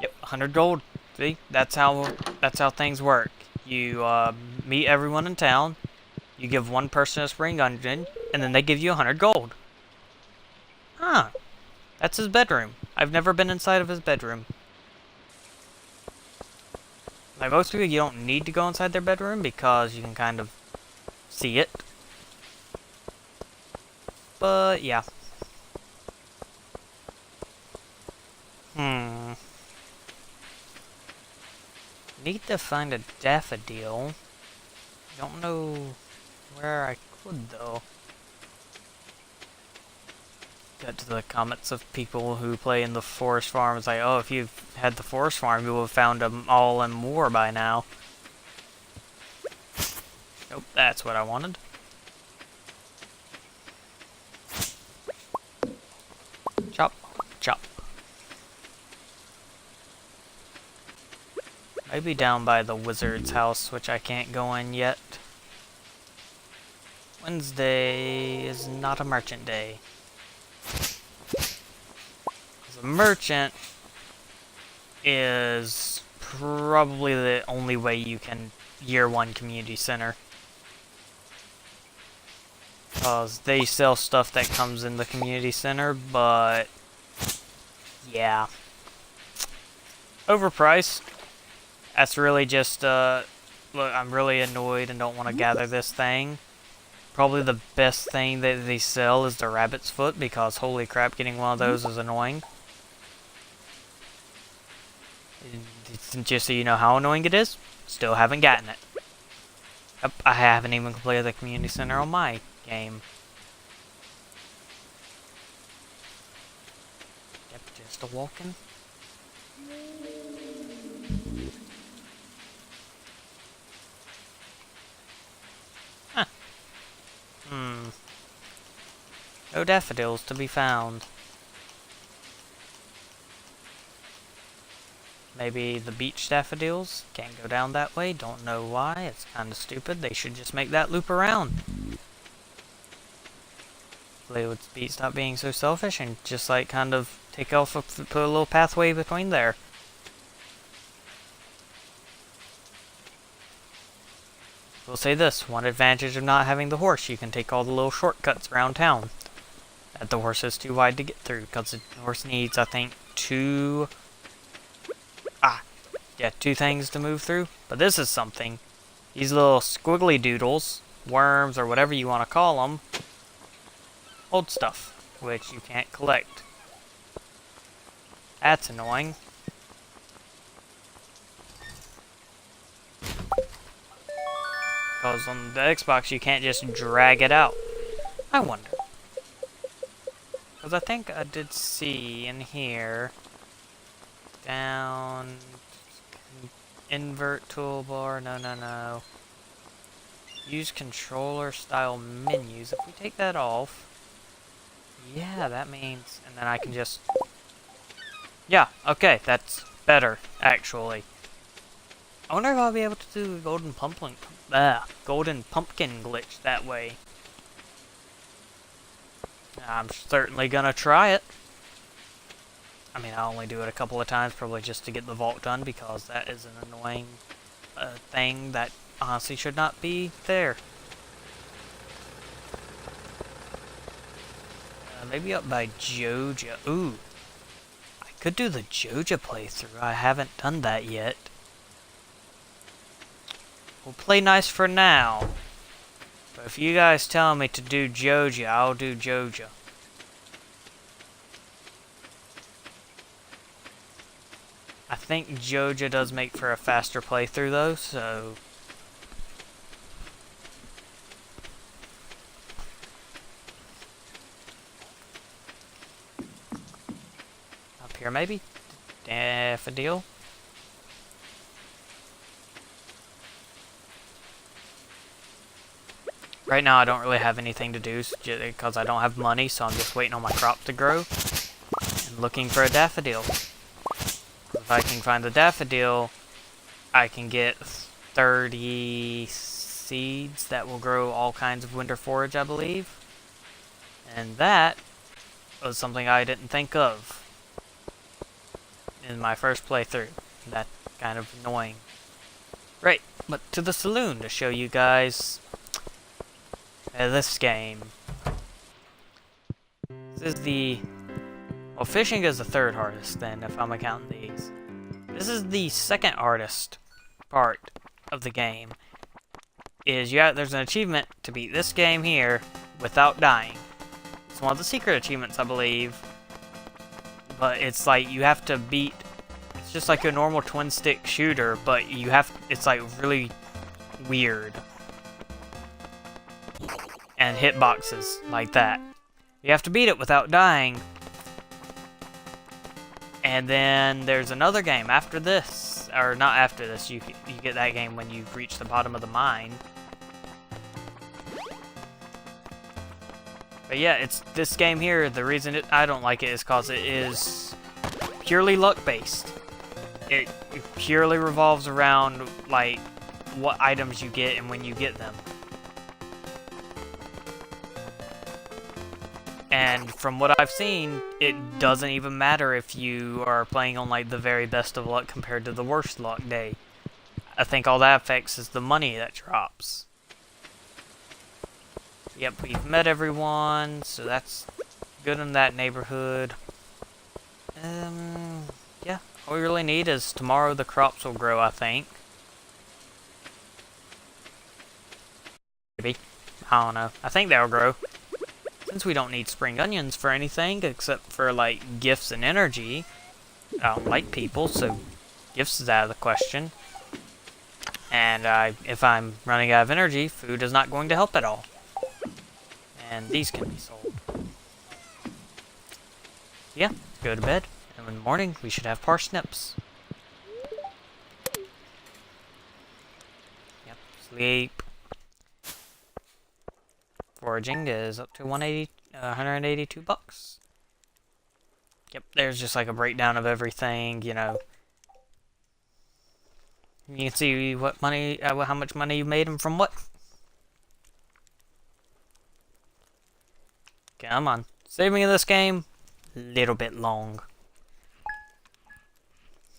Yep, 100 gold. See, that's how things work. You, meet everyone in town, you give one person a spring onion, and then they give you 100 gold. Huh. That's his bedroom. I've never been inside of his bedroom. Like most people, you don't need to go inside their bedroom because you can kind of see it. But, yeah. Need to find a daffodil. Don't know where I could, though. Got to the comments of people who play in the forest farm. It's like, oh, if you've had the forest farm, you would have found them all and more by now. Nope, that's what I wanted. Chop, chop. Maybe down by the wizard's house, which I can't go in yet. Wednesday is not a merchant day. The merchant is probably the only way you can year one community center. Because they sell stuff that comes in the community center, but yeah. Overpriced. That's really just, look, I'm really annoyed and don't want to gather this thing. Probably the best thing that they sell is the rabbit's foot, because holy crap, getting one of those is annoying. Just so you know how annoying it is, still haven't gotten it. Yep, I haven't even completed the community center on my game. Yep, just a walking. Huh. No daffodils to be found. Maybe the beach daffodils? Can't go down that way, don't know why, it's kinda stupid, they should just make that loop around. They would stop being so selfish and just like kind of take off, put a little pathway between there. We'll say this, one advantage of not having the horse, you can take all the little shortcuts around town. that the horse is too wide to get through, because the horse needs, I think, two things to move through. But this is something. These little squiggly doodles, worms, or whatever you want to call them, hold stuff, which you can't collect. That's annoying. Because on the Xbox you can't just drag it out. I wonder. Because I think I did see in here, down, invert toolbar, no. Use controller style menus. If we take that off, yeah, that means, and then I can just, yeah, okay, that's better, actually. I wonder if I'll be able to do the golden pumpkin glitch that way. I'm certainly gonna try it. I mean, I'll only do it a couple of times, probably just to get the vault done, because that is an annoying thing that honestly should not be there. Maybe up by Joja. Ooh. I could do the Joja playthrough. I haven't done that yet. We'll play nice for now. But if you guys tell me to do Joja, I'll do Joja. I think Joja does make for a faster playthrough though, so... Up here maybe? Daffodil? Right now I don't really have anything to do because I don't have money, so I'm just waiting on my crop to grow and looking for a daffodil. If I can find the daffodil, I can get 30 seeds that will grow all kinds of winter forage, I believe. And that was something I didn't think of in my first playthrough. That's kind of annoying. Right, but to the saloon to show you guys this game. This is the... Well, fishing is the third hardest then, if I'm counting these. This is the second hardest part of the game. There's an achievement to beat this game here without dying. It's one of the secret achievements, I believe. But it's like you have to beat... It's just like a normal twin-stick shooter, but it's like really weird. And hitboxes like that. You have to beat it without dying. And then there's another game after this, or not after this. You get that game when you reach the bottom of the mine. But yeah, it's this game here. The reason I don't like it is because it is purely luck based. It purely revolves around like what items you get and when you get them. And from what I've seen, it doesn't even matter if you are playing on like the very best of luck compared to the worst luck day. I think all that affects is the money that drops. Yep, we've met everyone, so that's good in that neighborhood. Yeah, all we really need is tomorrow the crops will grow, I think. Maybe. I don't know. I think they'll grow. Since we don't need spring onions for anything except for like gifts and energy, I don't like people, so gifts is out of the question. And if I'm running out of energy, food is not going to help at all. And these can be sold. Yeah, go to bed, and in the morning we should have parsnips. Yep, sleep. Foraging is up to 182 bucks. Yep, there's just like a breakdown of everything, you know. You can see what money, how much money you made and from what. Come on, saving in this game, little bit long.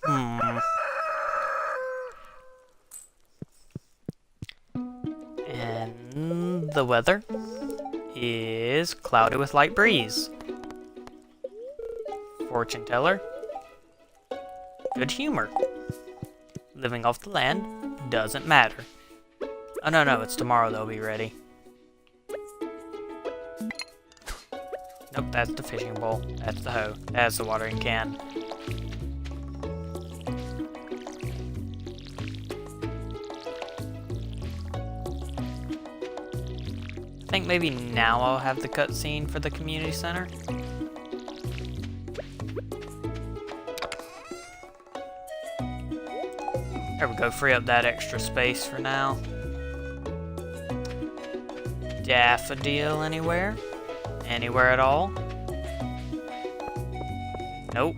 And the weather is cloudy with light breeze. Fortune teller. Good humor. Living off the land doesn't matter. Oh no, it's tomorrow they'll be ready. Nope, that's the fishing bowl. That's the hoe. That's the watering can. I think maybe now I'll have the cutscene for the community center. There we go, free up that extra space for now. Daffodil anywhere? Anywhere at all? Nope.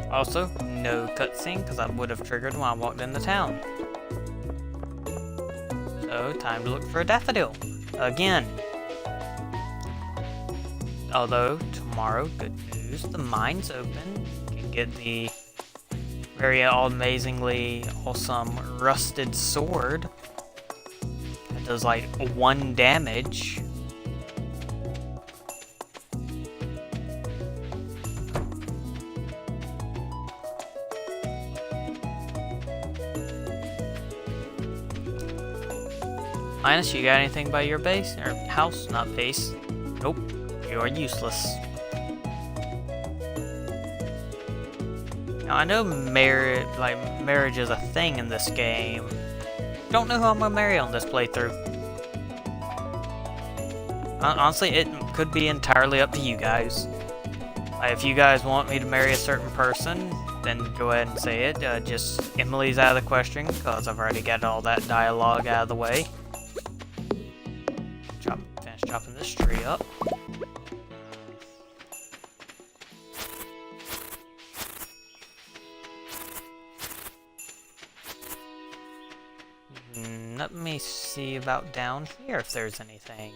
Also, no cutscene, because that would have triggered when I walked into town. So, time to look for a daffodil. Again. Although, tomorrow, good news, the mine's open. You can get the very amazingly awesome rusted sword. That does like 1 damage. Linus, you got anything by your base? Or house, not base. Nope, you are useless. Now I know marriage is a thing in this game. Don't know who I'm gonna marry on this playthrough. Honestly, it could be entirely up to you guys. If you guys want me to marry a certain person, then go ahead and say it. Just Emily's out of the question, because I've already got all that dialogue out of the way. Finish chopping this tree up. Let me see about down here if there's anything.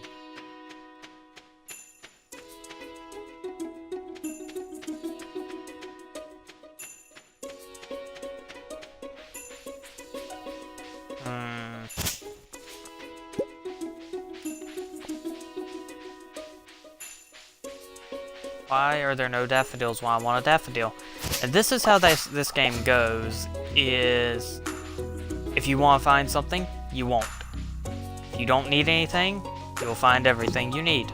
Why are there no daffodils when I want a daffodil? And this is how this game goes, is if you want to find something, you won't. If you don't need anything, you'll find everything you need.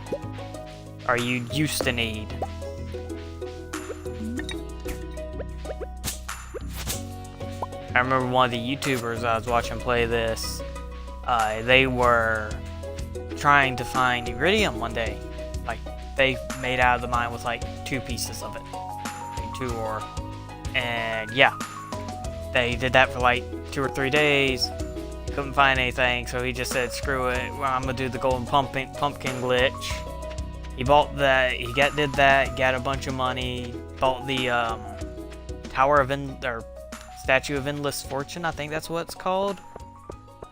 Or you used to need. I remember one of the YouTubers I was watching play this, they were trying to find iridium one day. Like, they made out of the mine with like 2 pieces of it. 2 ore. And yeah, they did that for like 2 or 3 days. Couldn't find anything, so he just said, screw it, well, I'm gonna do the golden pumpkin glitch. He bought that, did that, got a bunch of money, bought the Statue of Endless Fortune, I think that's what it's called.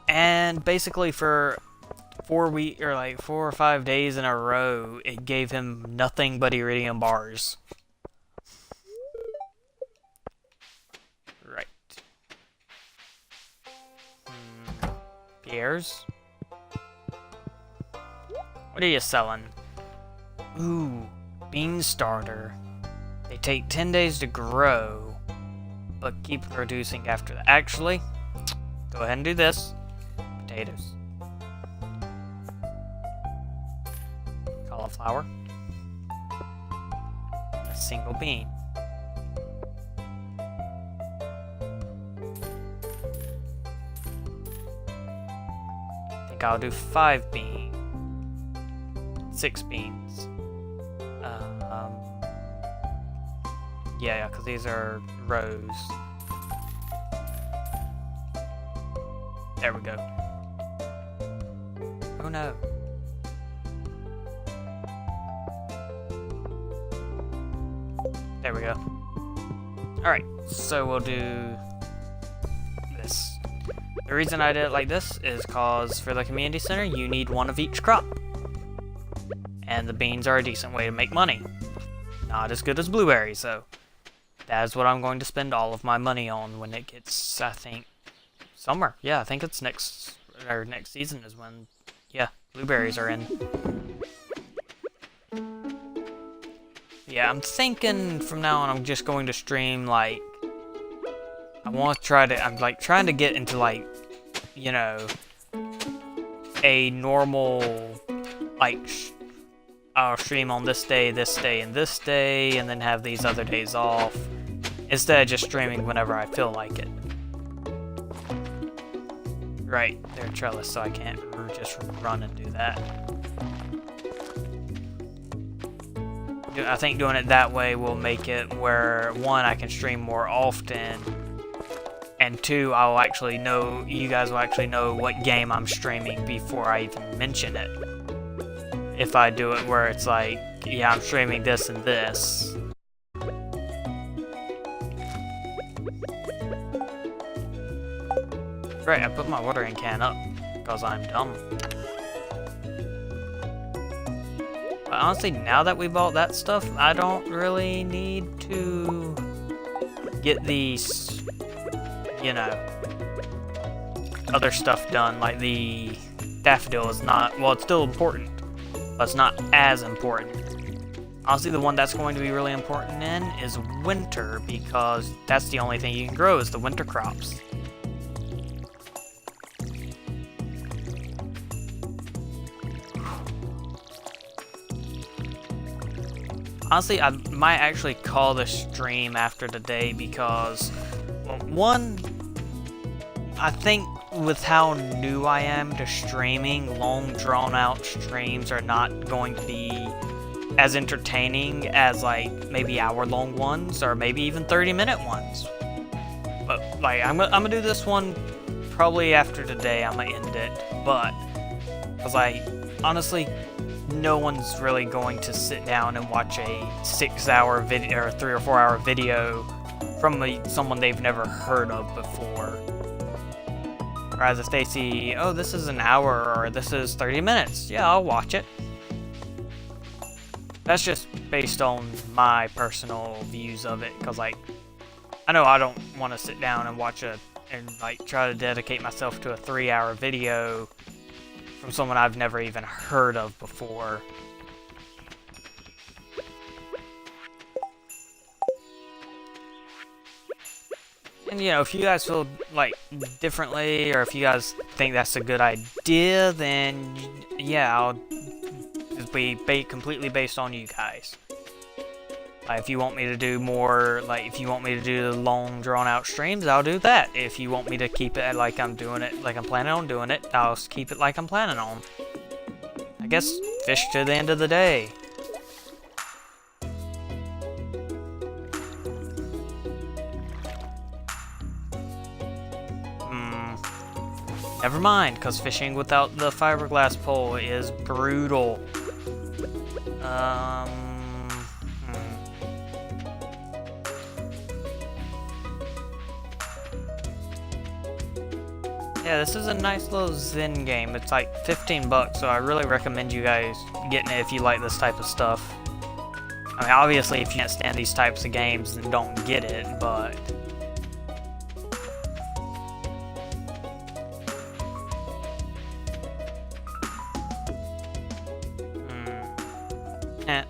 And basically for 4 or 5 days in a row, it gave him nothing but iridium bars. Right. Pierre's? What are you selling? Ooh, bean starter. They take 10 days to grow, but keep producing after that. Actually, go ahead and do this. Potatoes. Cauliflower. A single bean. I think I'll do 5 beans. 6 beans. Yeah, because these are rows. There we go. Oh no. There we go. Alright, so we'll do this. The reason I did it like this is because for the community center, you need one of each crop. And the beans are a decent way to make money. Not as good as blueberries, though. That is what I'm going to spend all of my money on when it gets, I think, summer. Yeah, I think it's next season is when, yeah, blueberries are in. Yeah, I'm thinking from now on I'm just going to stream, like, I'm like trying to get into, like, you know, a normal, like, I'll stream on this day, and this day, and then have these other days off, instead of just streaming whenever I feel like it. Right, they're trellis, so I can't just run and do that. I think doing it that way will make it where, one, I can stream more often, and two, I'll actually know, you guys will actually know what game I'm streaming before I even mention it. If I do it where it's like, yeah, I'm streaming this and this. Right, I put my watering can up because I'm dumb. But honestly, now that we bought that stuff, I don't really need to get these, you know, other stuff done. Like the daffodil is not, well, it's still important, but it's not as important. Honestly, the one that's going to be really important in is winter, because that's the only thing you can grow is the winter crops. Honestly, I might actually call the stream after today because, well, one, I think with how new I am to streaming, long drawn-out streams are not going to be as entertaining as, like, maybe hour-long ones or maybe even 30-minute ones. But, like, I'm gonna do this one probably after today. I'm gonna end it, but I was like, honestly, no one's really going to sit down and watch a 6-hour video or 3 or 4 hour video from someone they've never heard of before. Whereas if they see, oh, this is an hour or this is 30 minutes, yeah, I'll watch it. That's just based on my personal views of it, because, like, I know I don't want to sit down and watch and like try to dedicate myself to a 3-hour video from someone I've never even heard of before. And, you know, if you guys feel, like, differently, or if you guys think that's a good idea, then, yeah, I'll just be completely based on you guys. Like, if you want me to do more, like, if you want me to do long, drawn-out streams, I'll do that. If you want me to keep it like I'm doing it, like I'm planning on doing it, I'll keep it like I'm planning on. I guess, fish to the end of the day. Never mind, because fishing without the fiberglass pole is brutal. Yeah, this is a nice little Zen game. It's like 15 bucks, so I really recommend you guys getting it if you like this type of stuff. I mean, obviously, if you can't stand these types of games, then don't get it, but...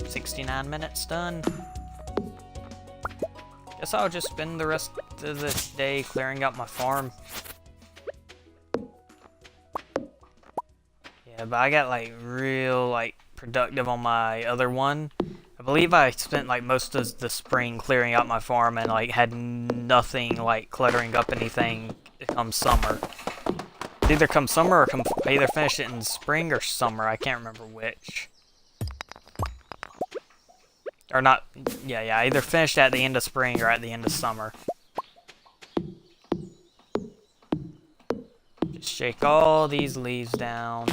69 minutes done. Guess I'll just spend the rest of this day clearing out my farm. Yeah, but I got like real like productive on my other one. I believe I spent like most of the spring clearing out my farm and like had nothing like cluttering up anything come summer. It's either come summer or I either finished it in spring or summer. I can't remember which. Or not, yeah, I either finished at the end of spring or at the end of summer. Just shake all these leaves down.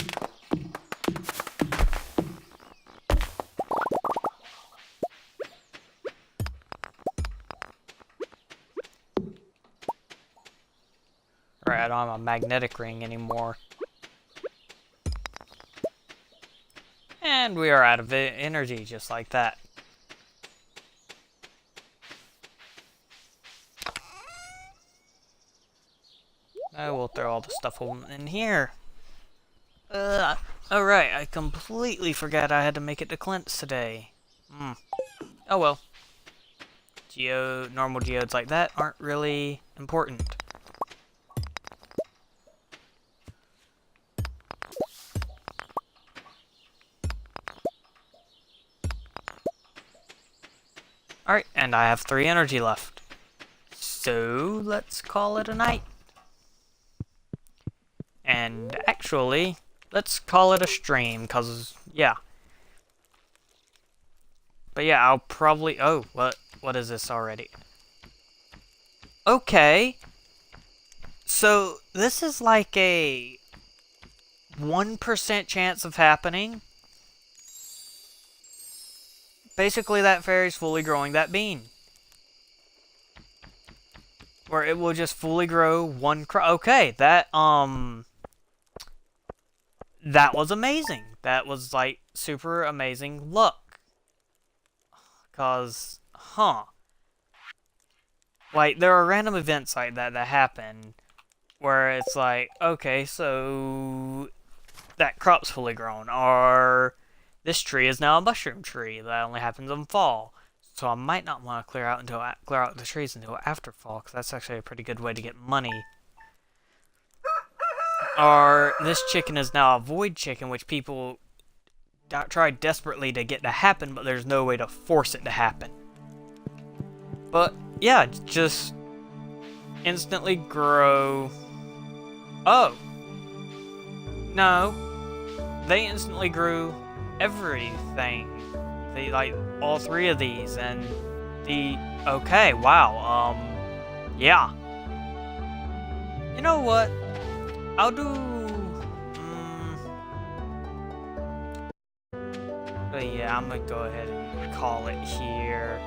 Right, I don't have a magnetic ring anymore. And we are out of energy just like that. I will throw all the stuff in here. Alright, I completely forgot I had to make it to Clint's today. Oh well. Normal geodes like that aren't really important. Alright, and I have 3 energy left. So, let's call it a night. And actually, let's call it a stream, cause, yeah. But yeah, I'll probably, oh, what is this already? Okay. So, this is like a 1% chance of happening. Basically, that fairy's fully growing that bean. Where it will just fully grow one crop. Okay, that was amazing. That was, like, super amazing luck. Cause, like, there are random events like that happen where it's like, okay, so that crop's fully grown, or this tree is now a mushroom tree. That only happens in fall. So I might not want to clear out the trees until after fall, because that's actually a pretty good way to get money. Or this chicken is now a void chicken, which people try desperately to get to happen, but there's no way to force it to happen. But yeah, just instantly grow. Oh no, they instantly grew everything. They, like, all 3 of these, and okay, wow, yeah. You know what? I'll do, but yeah, I'm gonna go ahead and call it here.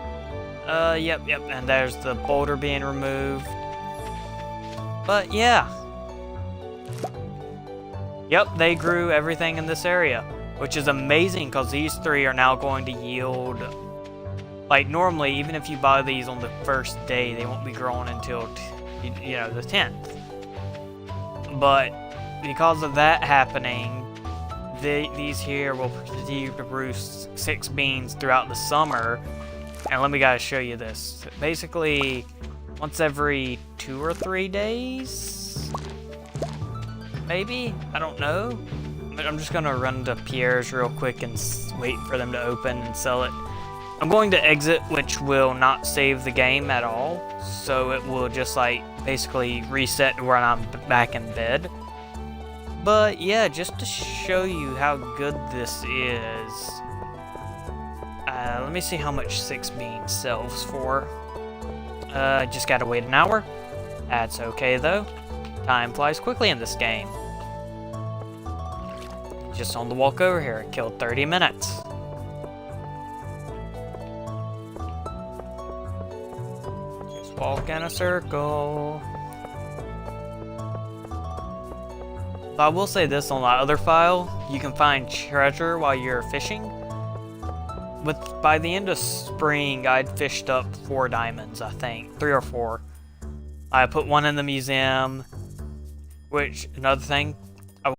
Yep, and there's the boulder being removed. But yeah. Yep, they grew everything in this area, which is amazing because these 3 are now going to yield. Like, normally, even if you buy these on the first day, they won't be growing until, you know, the 10th. But because of that happening, these here will continue to produce 6 beans throughout the summer. And let me guys show you this. Basically, once every 2 or 3 days, maybe? I don't know. But I'm just gonna run to Pierre's real quick and wait for them to open and sell it. I'm going to exit, which will not save the game at all. So it will just, like, basically reset to where I'm back in bed. But yeah, just to show you how good this is. Let me see how much 6 beans sells for. Just gotta wait an hour. That's okay though. Time flies quickly in this game. Just on the walk over here, it killed 30 minutes. Just walk in a circle. But I will say this on my other file, you can find treasure while you're fishing. By the end of spring, I'd fished up 4 diamonds, I think. 3 or 4. I put 1 in the museum, which, another thing, I will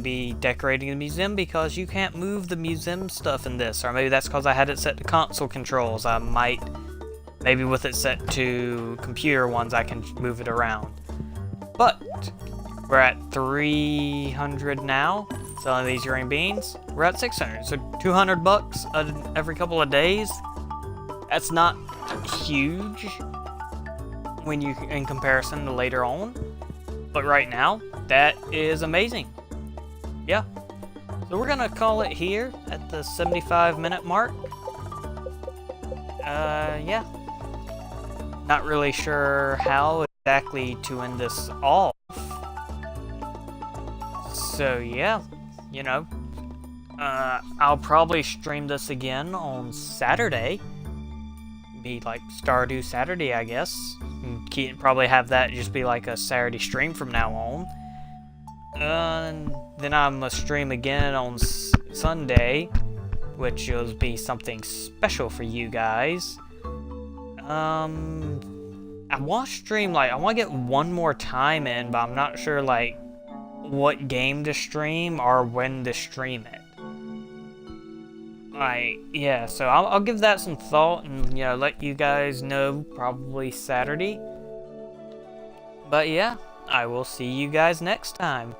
be decorating the museum because you can't move the museum stuff in this. Or maybe that's because I had it set to console controls. I might, maybe with it set to computer ones, I can move it around. But we're at 300 now. Selling these green beans, we're at 600, so 200 bucks every couple of days. That's not huge when you in comparison to later on, but right now that is amazing. Yeah, so we're gonna call it here at the 75-minute mark. Yeah, not really sure how exactly to end this off. So yeah. You know, I'll probably stream this again on Saturday. Be like Stardew Saturday, I guess. probably have that just be like a Saturday stream from now on. And then I'm gonna stream again on Sunday, which will be something special for you guys. I want to stream, like, I want to get one more time in, but I'm not sure, like, what game to stream or when to stream it. Like, yeah, so I'll give that some thought and, you know, let you guys know probably Saturday. But yeah, I will see you guys next time.